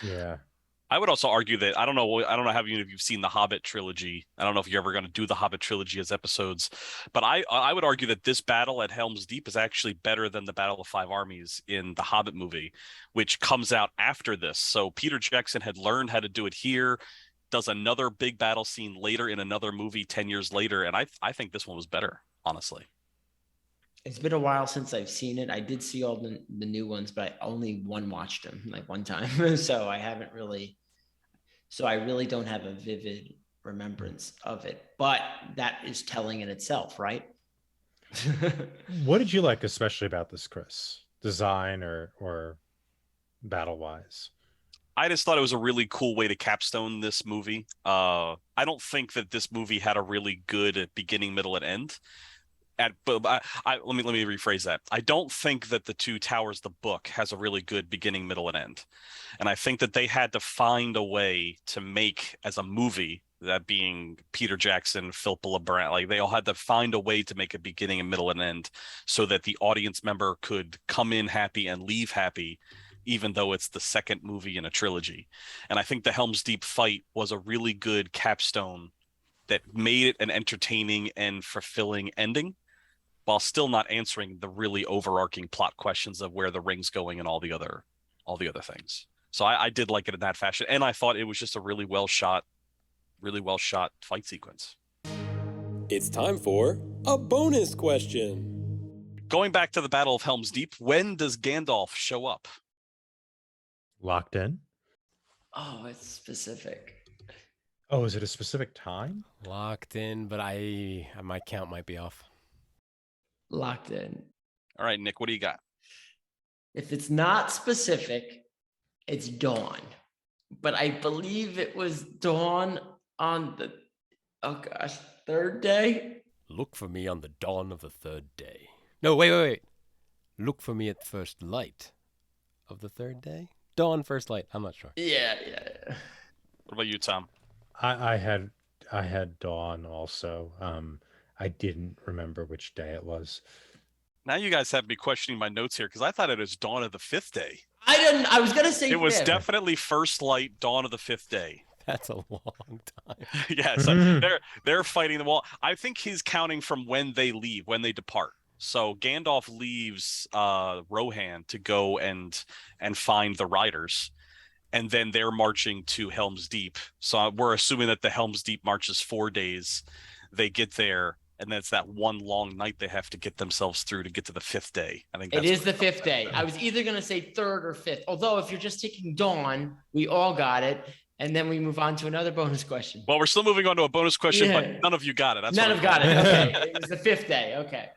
Yeah. I would also argue that I don't know how many of you've seen the Hobbit trilogy. I don't know if you're ever going to do the Hobbit trilogy as episodes, but I would argue that this battle at Helm's Deep is actually better than the Battle of Five Armies in the Hobbit movie, which comes out after this. So Peter Jackson had learned how to do it here, does another big battle scene later in another movie 10 years later, and I think this one was better, honestly. It's been a while since I've seen it. I did see all the new ones, but I only watched them like one time. So I really don't have a vivid remembrance of it, but that is telling in itself, right? What did you like especially about this, Chris? Design or battle wise? I just thought it was a really cool way to capstone this movie. I don't think that this movie had a really good beginning, middle, and end. But let me rephrase that. I don't think that the Two Towers, the book, has a really good beginning, middle, and end, and I think that they had to find a way to make as a movie, that being Peter Jackson, Philip LeBranch, like they all had to find a way to make a beginning, and middle, and end, so that the audience member could come in happy and leave happy, even though it's the second movie in a trilogy. And I think the Helm's Deep fight was a really good capstone that made it an entertaining and fulfilling ending, while still not answering the really overarching plot questions of where the ring's going and all the other things. So I did like it in that fashion, and I thought it was just a really well shot fight sequence. It's time for a bonus question. Going back to the Battle of Helm's Deep, when does Gandalf show up? Locked in. Oh, it's specific. Oh, is it a specific time? Locked in, but my count might be off. Locked in. All right, Nick, what do you got? If it's not specific, it's dawn. But I believe it was dawn on the, third day? Look for me on the dawn of the third day. No, wait. Look for me at first light of the third day? Dawn, first light. I'm not sure. Yeah. What about you, Tom? I had dawn also. I didn't remember which day it was. Now you guys have me questioning my notes here, because I thought it was dawn of the fifth day. I was going to say It was fifth. definitely first light, dawn of the fifth day. That's a long time. Yes, they're fighting the wall. I think he's counting from when they leave, when they depart. So Gandalf leaves Rohan to go and find the riders, and then they're marching to Helm's Deep. So we're assuming that the Helm's Deep march is 4 days. They get there, and that's that one long night they have to get themselves through to get to the fifth day. I think It is the fifth day. I was either going to say third or fifth. Although if you're just taking dawn, we all got it. And then we move on to another bonus question. Well, we're still moving on to a bonus question, Yeah. but none of you got it. None have got it. Okay. It was the fifth day. Okay.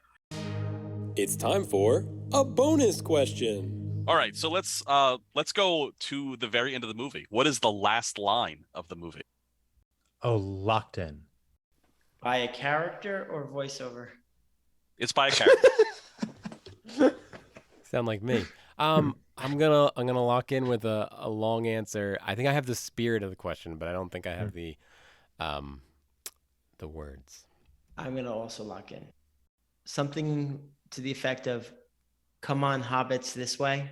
It's time for a bonus question. All right, so let's go to the very end of the movie. What is the last line of the movie? Oh, locked in. By a character or voiceover? It's by a character. Sound like me. I'm gonna lock in with a long answer. I think I have the spirit of the question, but I don't think I have the words. I'm going to also lock in. Something to the effect of, "Come on, hobbits, this way."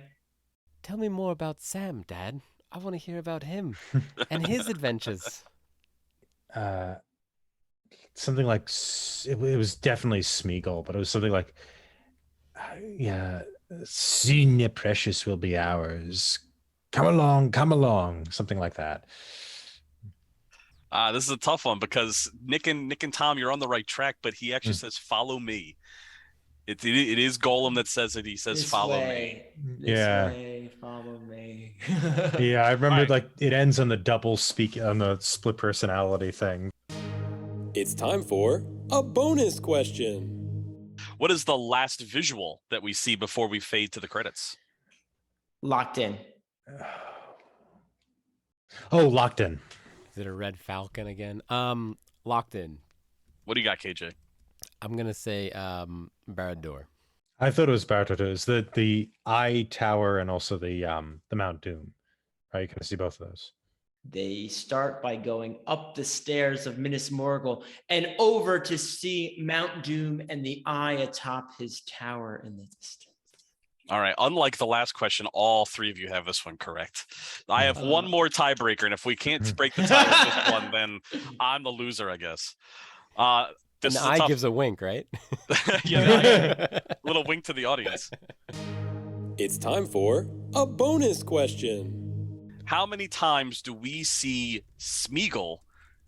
Tell me more about Sam, Dad. I want to hear about him and his adventures. Something like it was definitely Smeagol, but it was something like, soon the precious will be ours. Come along, something like that. This is a tough one, because Nick and Tom, you're on the right track, but he actually says, "Follow me." It is Gollum that says it. He says, This "Follow way. me." This Yeah. way, follow me. Yeah, I remember Alright. like it ends on the on the split personality thing. It's time for a bonus question. What is the last visual that we see before we fade to the credits? Locked in. Oh, locked in. Is it a red falcon again? Locked in. What do you got, KJ? I'm gonna say Barad-dûr. I thought it was Barad-dûr. It's the Eye Tower and also the Mount Doom. Right, you can see both of those. They start by going up the stairs of Minas Morgul and over to see Mount Doom and the eye atop his tower in the distance. All right. Unlike the last question, all three of you have this one correct. I have one more tiebreaker, and if we can't break the tie with this one, then I'm the loser, I guess. This And is the eye tough... gives a wink, right? Yeah, little wink to the audience. It's time for a bonus question. How many times do we see Smeagol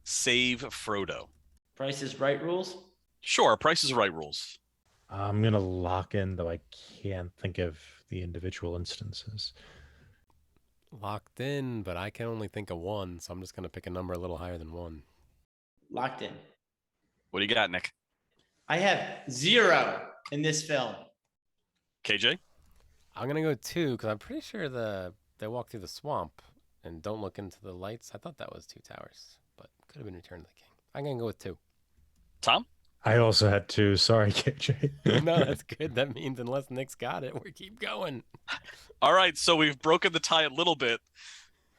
save Frodo? Price is Right rules? Sure, Price is Right rules. I'm gonna lock in, though I can't think of the individual instances. Locked in, but I can only think of one, so I'm just gonna pick a number a little higher than one. Locked in. What do you got, Nick? I have 0 in this film. KJ? I'm gonna go 2 because I'm pretty sure they walk through the swamp and don't look into the lights. I thought that was Two Towers, but could have been Return of the King. I'm gonna go with 2. Tom? I also had 2. Sorry, KJ. No, that's good. That means unless Nick's got it, we keep going. All right, so we've broken the tie a little bit,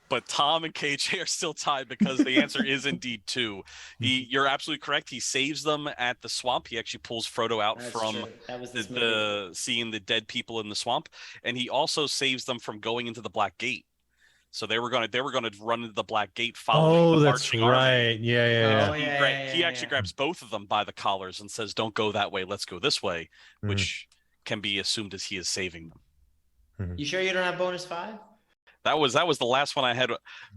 but Tom and KJ are still tied because the answer is indeed 2. You're absolutely correct. He saves them at the swamp. He actually pulls Frodo out That's from true. That was this the seeing the dead people in the swamp, and he also saves them from going into the Black Gate. So they were gonna run into the Black Gate following the that's marching army. right. Yeah. Oh, yeah. He actually grabs both of them by the collars and says, "Don't go that way. Let's go this way," which can be assumed as he is saving them. You sure you don't have bonus 5? That was the last one I had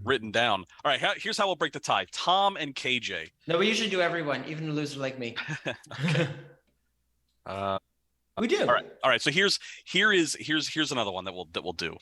written down. All right, here's how we'll break the tie. Tom and KJ. No, we usually do everyone, even a loser like me. We do. All right. So here's another one that we'll do.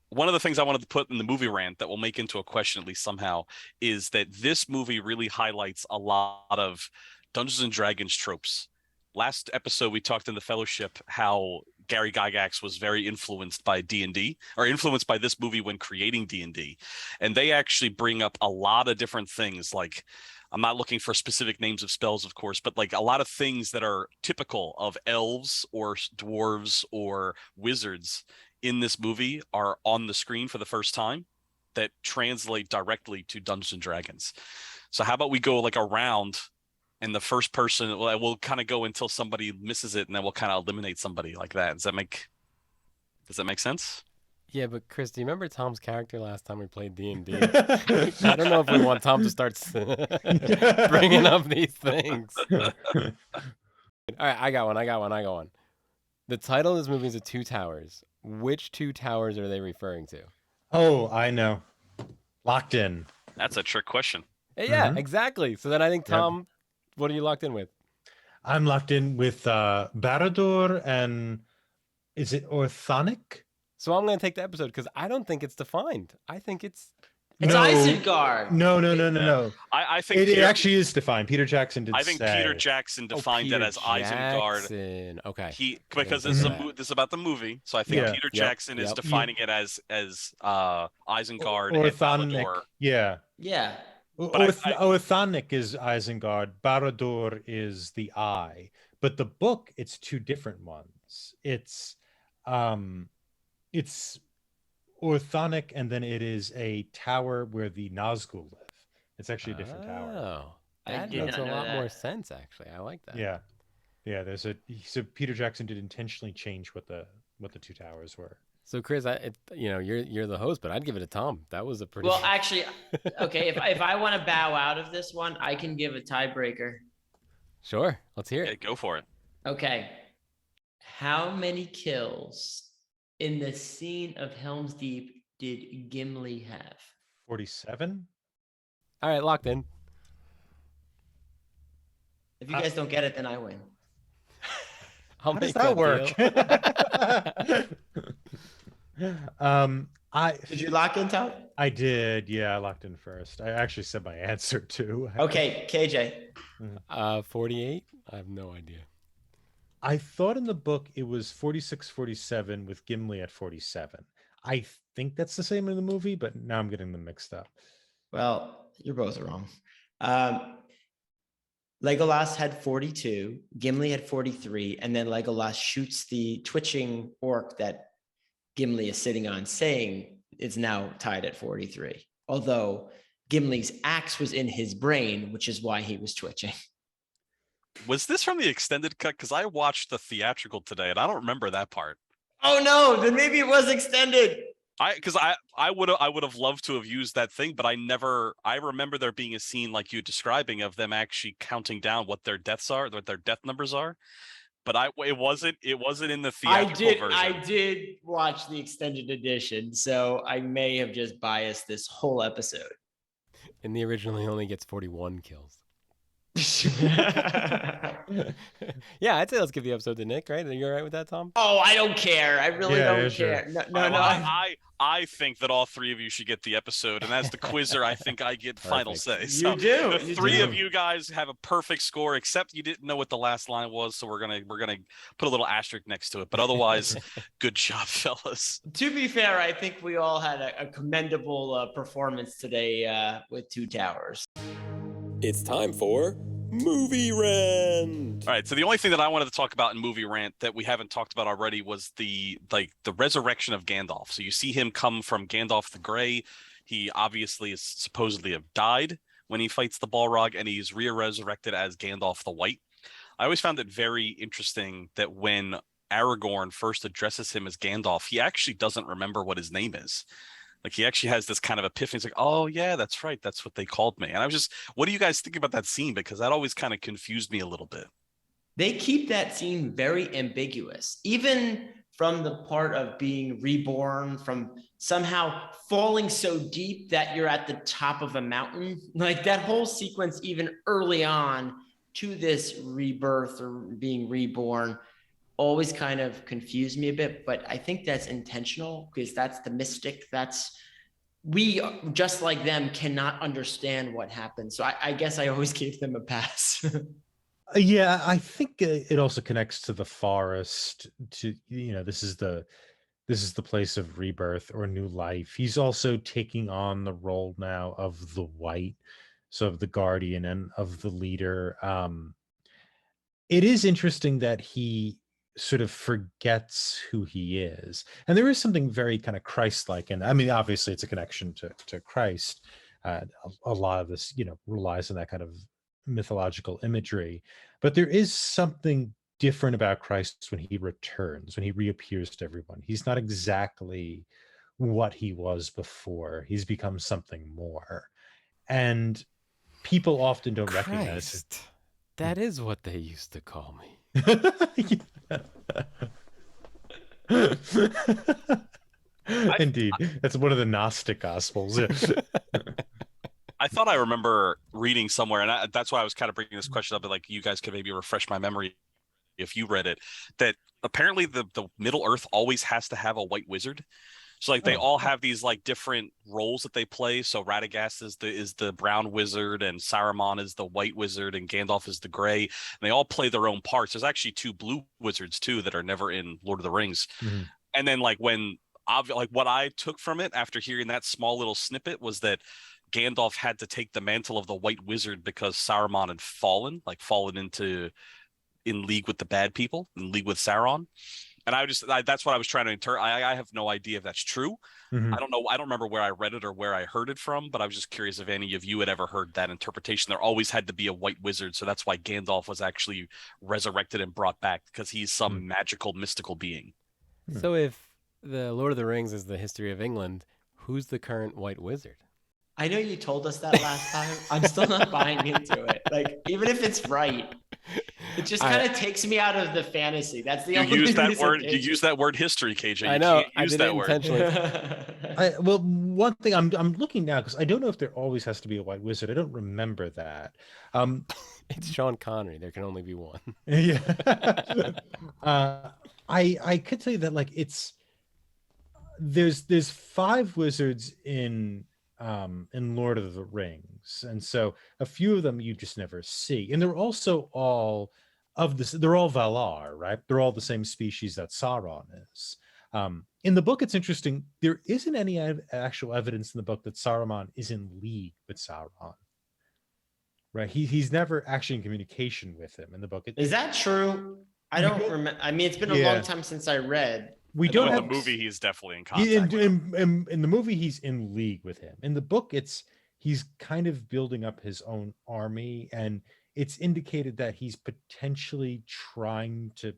One of the things I wanted to put in the movie rant that we'll make into a question at least somehow is that this movie really highlights a lot of Dungeons and Dragons tropes. Last episode we talked in the Fellowship how Gary Gygax was very influenced by D&D, or influenced by this movie when creating D&D, and they actually bring up a lot of different things. Like, I'm not looking for specific names of spells, of course, but like a lot of things that are typical of elves or dwarves or wizards in this movie are on the screen for the first time that translate directly to Dungeons and Dragons. So how about we go like around, and the first person, we'll kind of go until somebody misses it, and then we'll kind of eliminate somebody like that. Does that make sense? Yeah, but Chris, do you remember Tom's character last time we played D&D? I don't know if we want Tom to start bringing up these things. All right, I got one. The title of this movie is The Two Towers. Which 2 towers are they referring to? Oh, I know. Locked in. That's a trick question. Yeah, exactly. So then I think, Tom, what are you locked in with? I'm locked in with Barad-dûr and is it Orthonic? So I'm going to take the episode because I don't think it's defined. I think it's Isengard. No. I think it actually is defined. Peter Jackson did. I think Peter Jackson defined it as Isengard. Okay. Because this is about the movie, so I think Peter Jackson is defining it as Isengard and Barad-dûr. Yeah. Orthonic is Isengard. Barad-dûr is the Eye. But the book, it's 2 different ones. It's Orthonic, and then it is a tower where the Nazgul live. It's actually a different tower. Oh, that makes a lot more sense, actually. I like that. Yeah. So Peter Jackson did intentionally change what the 2 towers were. So Chris, you're the host, but I'd give it to Tom. That was a pretty. Well, actually, okay. If I want to bow out of this one, I can give a tiebreaker. Sure, let's hear it. Yeah, go for it. Okay. How many kills in the scene of Helm's Deep did Gimli have? 47. All right, locked in. If you guys don't get it, then I win. How does that work? Did you lock in, Tom? I did. Yeah, I locked in first. I actually said my answer too. Okay, KJ. 48. I have no idea. I thought in the book it was 46, 47 with Gimli at 47. I think that's the same in the movie, but now I'm getting them mixed up. Well, you're both wrong. Legolas had 42, Gimli had 43, and then Legolas shoots the twitching orc that Gimli is sitting on, saying it's now tied at 43. Although Gimli's axe was in his brain, which is why he was twitching. Was this from the extended cut? Because I watched the theatrical today, and I don't remember that part. Oh no! Then maybe it was extended. I would have loved to have used that thing, but I remember there being a scene like you describing of them actually counting down what their deaths are, what their death numbers are. But it wasn't in the theatrical version. I did watch the extended edition, so I may have just biased this whole episode. In the original, he only gets 41 kills. Yeah, I'd say let's give the episode to Nick, right? Are you all right with that, Tom? Oh, I don't care. I really don't care. Sure. No. I think that all 3 of you should get the episode, and as the quizzer, I think I get final say. So you do. The 3 of you guys have a perfect score, except you didn't know what the last line was, so we're gonna put a little asterisk next to it. But otherwise, good job, fellas. To be fair, I think we all had a commendable performance today with 2 towers. It's time for Movie Rant. All right, so the only thing that I wanted to talk about in Movie Rant that we haven't talked about already was the resurrection of Gandalf. So you see him come from Gandalf the Grey. He obviously is supposedly have died when he fights the Balrog, and he's resurrected as Gandalf the White. I always found it very interesting that when Aragorn first addresses him as Gandalf, he actually doesn't remember what his name is. Like he actually has this kind of epiphany. He's like, "Oh yeah, that's right. That's what they called me." And I was just, what do you guys think about that scene? Because that always kind of confused me a little bit. They keep that scene very ambiguous, even from the part of being reborn, from somehow falling so deep that you're at the top of a mountain. Like that whole sequence, even early on to this rebirth or being reborn, always kind of confused me a bit. But I think that's intentional because that's the mystic. We, just like them, cannot understand what happened. So I guess I always gave them a pass. Yeah, I think it also connects to the forest. This is the place of rebirth or new life. He's also taking on the role now of the White, so of the guardian and of the leader. It is interesting that he sort of forgets who he is, and there is something very kind of Christ-like. And I mean, obviously, it's a connection to Christ. A lot of this, relies on that kind of mythological imagery, but there is something different about Christ when he returns, when he reappears to everyone. He's not exactly what he was before. He's become something more, and people often don't recognize it. Christ. That is what they used to call me. Indeed, that's one of the Gnostic Gospels. I thought I remember reading somewhere, and that's why I was kind of bringing this question up. But like, you guys could maybe refresh my memory if you read it. That apparently the Middle Earth always has to have a white wizard. So like they all have these like different roles that they play. So Radagast is the brown wizard, and Saruman is the white wizard, and Gandalf is the gray. And they all play their own parts. There's actually 2 blue wizards too that are never in Lord of the Rings. Mm-hmm. And then like what I took from it after hearing that small little snippet was that Gandalf had to take the mantle of the White Wizard because Saruman had fallen in league with the bad people, in league with Sauron. And that's what I was trying to interpret. I have no idea if that's true. Mm-hmm. I don't know. I don't remember where I read it or where I heard it from, but I was just curious if any of you had ever heard that interpretation. There always had to be a white wizard. So that's why Gandalf was actually resurrected and brought back, because he's some magical, mystical being. So if the Lord of the Rings is the history of England, who's the current white wizard? I know you told us that last time. I'm still not buying into it. Like, even if it's right, it just kind of takes me out of the fantasy. That's the only reason. You use that word history, KJ. I know. I use that word intentionally. Well, one thing I'm looking now, because I don't know if there always has to be a white wizard. I don't remember that. It's Sean Connery. There can only be one. Yeah. I could tell you that like there's 5 wizards in Lord of the Rings, and so a few of them you just never see, and they're also all of this. They're all Valar, right? They're all the same species that Sauron is. In the book, it's interesting. There isn't any actual evidence in the book that Saruman is in league with Sauron. Right? He's never actually in communication with him in the book. Is that true? I don't remember. I mean, it's been a long time since I read. We don't have the movie. He's definitely in contact. In the movie, he's in league with him. In the book, he's kind of building up his own army, and it's indicated that he's potentially trying to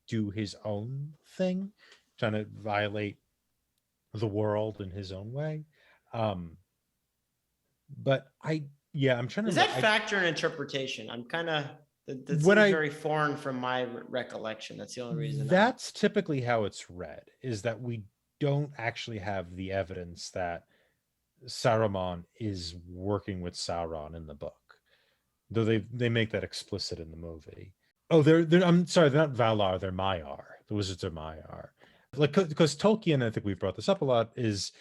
do his own thing, trying to violate the world in his own way. But I'm trying to. Does that factor in interpretation? I'm kind of. That's very foreign from my recollection. That's the only reason. That's typically how it's read, is that we don't actually have the evidence that Saruman is working with Sauron in the book, though they make that explicit in the movie. Oh, I'm sorry, they're not Valar, they're Maiar. The wizards are Maiar. Like, because Tolkien, I think we've brought this up a lot, is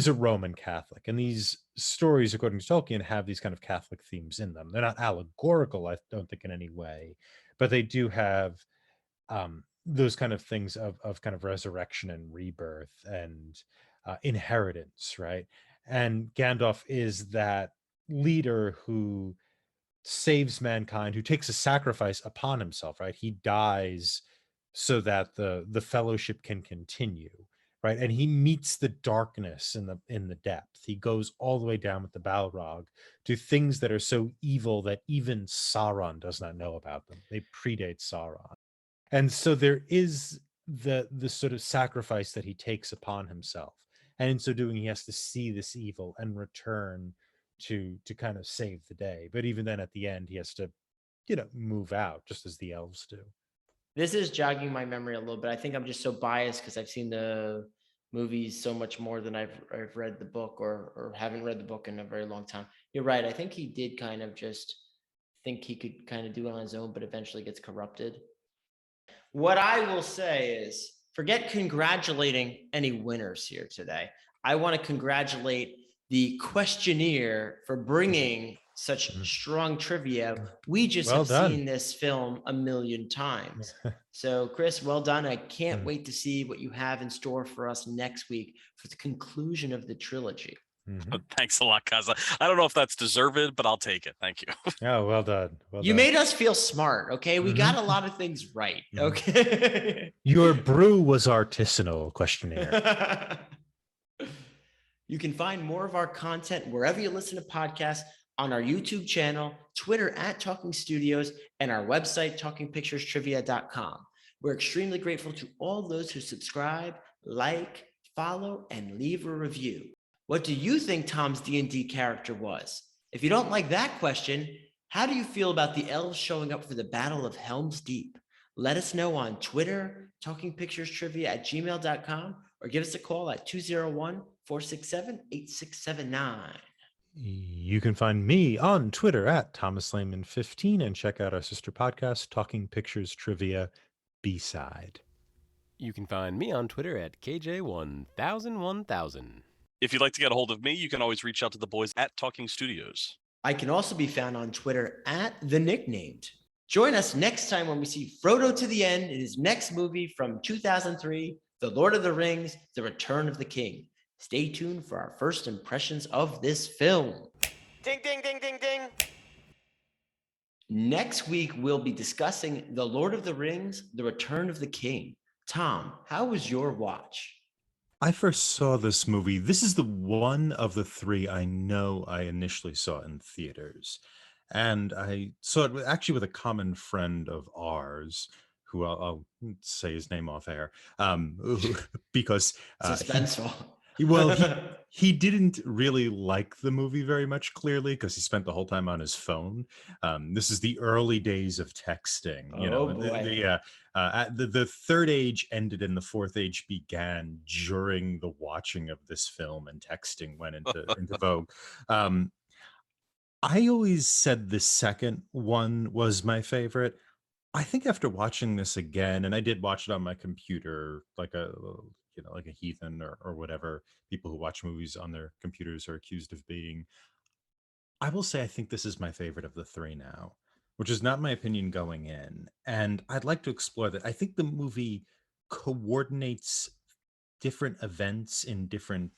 a Roman Catholic, and these stories, according to Tolkien, have these kind of Catholic themes in them. They're not allegorical, I don't think, in any way, but they do have those kind of things of kind of resurrection and rebirth and inheritance, right? And Gandalf is that leader who saves mankind, who takes a sacrifice upon himself, right? He dies so that the fellowship can continue, right? And he meets the darkness in the depth. He goes all the way down with the Balrog to things that are so evil that even Sauron does not know about them. They predate Sauron. And so there is the sort of sacrifice that he takes upon himself. And in so doing, he has to see this evil and return to kind of save the day. But even then, at the end, he has to, move out, just as the elves do. This is jogging my memory a little bit. I think I'm just so biased because I've seen the movies so much more than I've read the book, or haven't read the book in a very long time. You're right. I think he did kind of just think he could kind of do it on his own, but eventually gets corrupted. What I will say is, forget congratulating any winners here today. I want to congratulate the questionnaire for bringing such strong trivia. We just Well have done. seen this film a million times. So, Chris, well done. I can't wait to see what you have in store for us next week for the conclusion of the trilogy. Thanks a lot, Kaza. I don't know if that's deserved, but I'll take it. Thank you. Oh, well done. You made us feel smart, okay? We got a lot of things right, okay? Your brew was artisanal, questionnaire. You can find more of our content wherever you listen to podcasts, on our YouTube channel, Twitter @Talking Studios, and our website, talkingpicturestrivia.com. We're extremely grateful to all those who subscribe, like, follow, and leave a review. What do you think Tom's D&D character was? If you don't like that question, how do you feel about the elves showing up for the Battle of Helm's Deep? Let us know on Twitter, talkingpicturestrivia@gmail.com, or give us a call at 201-467-8679. You can find me on Twitter @ThomasLehman15 and check out our sister podcast, Talking Pictures Trivia B-Side. You can find me on Twitter @KJ10001000. If you'd like to get a hold of me, you can always reach out to the boys at Talking Studios. I can also be found on Twitter @TheNicknamed. Join us next time when we see Frodo to the end in his next movie from 2003, The Lord of the Rings, The Return of the King. Stay tuned for our first impressions of this film. Ding, ding, ding, ding, ding. Next week, we'll be discussing The Lord of the Rings, The Return of the King. Tom, how was your watch? I first saw this movie. This is the one of the three I know I initially saw in theaters. And I saw it actually with a common friend of ours, who I'll say his name off air, because Suspenseful. he didn't really like the movie very much, clearly, because he spent the whole time on his phone. This is the early days of texting. The third age ended and the fourth age began during the watching of this film, and texting went into vogue. I always said the second one was my favorite. I think after watching this again, and I did watch it on my computer, like a heathen or whatever people who watch movies on their computers are accused of being, I will say I think this is my favorite of the three now, which is not my opinion going in. And I'd like to explore that. I think the movie coordinates different events in different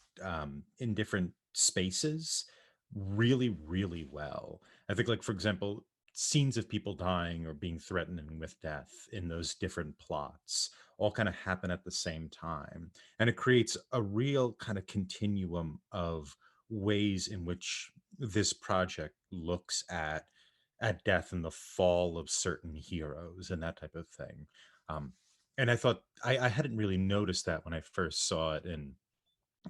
spaces really, really well. I think, like, for example, scenes of people dying or being threatened with death in those different plots all kind of happen at the same time. And it creates a real kind of continuum of ways in which this project looks at death and the fall of certain heroes and that type of thing. And I thought I hadn't really noticed that when I first saw it in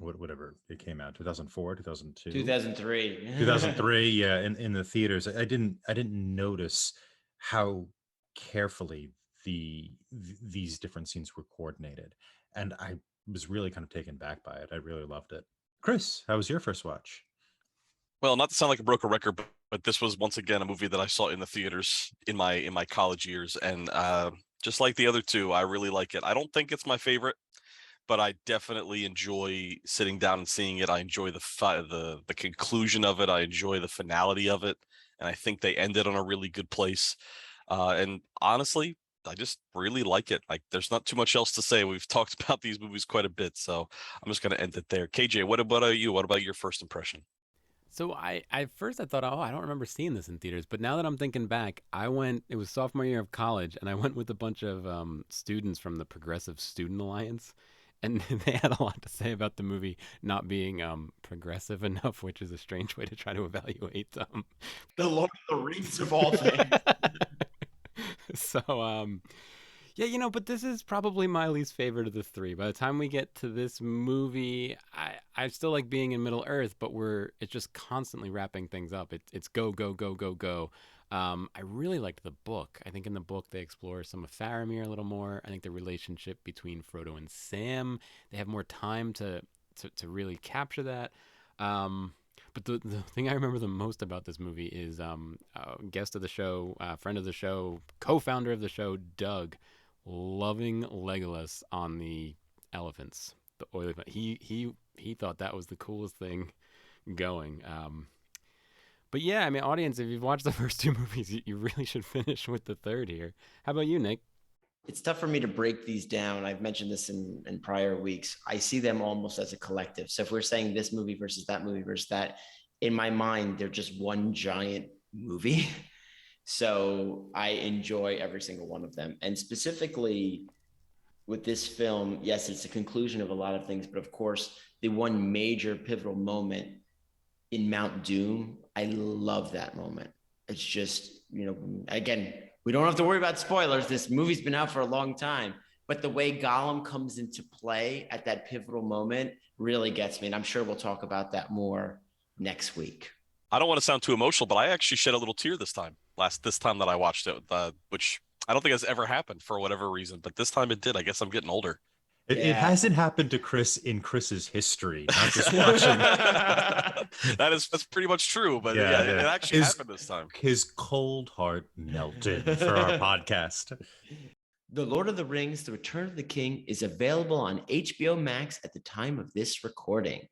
whatever it came out, 2004, 2002, 2003, yeah, in the theaters. I didn't notice how carefully these different scenes were coordinated, and I was really kind of taken back by it. I really loved it. Chris, how was your first watch? Well, not to sound like a broken record, but this was once again a movie that I saw in the theaters in my college years, and just like the other two, I really like it. I don't think it's my favorite, but I definitely enjoy sitting down and seeing it. I enjoy the conclusion of it. I enjoy the finality of it, and I think they ended on a really good place. And honestly, I just really like it. Like, there's not too much else to say. We've talked about these movies quite a bit, so I'm just going to end it there. KJ, what about you? What about your first impression? So I first I thought, oh, I don't remember seeing this in theaters. But now that I'm thinking back, I went. It was sophomore year of college, and I went with a bunch of students from the Progressive Student Alliance, and they had a lot to say about the movie not being progressive enough, which is a strange way to try to evaluate The Lord of the Rings of all things. So yeah, but this is probably my least favorite of the three. By the time we get to this movie, I still like being in Middle Earth, but it's just constantly wrapping things up. It's go, go, go, go, go. I really liked the book. I think in the book they explore some of Faramir a little more. I think the relationship between Frodo and Sam, they have more time to really capture that. But the thing I remember the most about this movie is guest of the show, friend of the show, co-founder of the show, Doug, loving Legolas on the elephants, the oily. He thought that was the coolest thing going. But yeah, I mean, audience, if you've watched the first two movies, you really should finish with the third here. How about you, Nick? It's tough for me to break these down. I've mentioned this in prior weeks. I see them almost as a collective. So if we're saying this movie versus that, in my mind, they're just one giant movie. So I enjoy every single one of them. And specifically with this film, yes, it's a conclusion of a lot of things, but of course, the one major pivotal moment in Mount Doom, I love that moment. It's just, again, we don't have to worry about spoilers. This movie's been out for a long time, but the way Gollum comes into play at that pivotal moment really gets me. And I'm sure we'll talk about that more next week. I don't want to sound too emotional, but I actually shed a little tear this time that I watched it, which I don't think has ever happened for whatever reason, but this time it did. I guess I'm getting older. It hasn't happened to Chris in Chris's history, not just watching. That's pretty much true, but yeah, it actually happened this time. His cold heart melted for our podcast. The Lord of the Rings, The Return of the King is available on HBO Max at the time of this recording.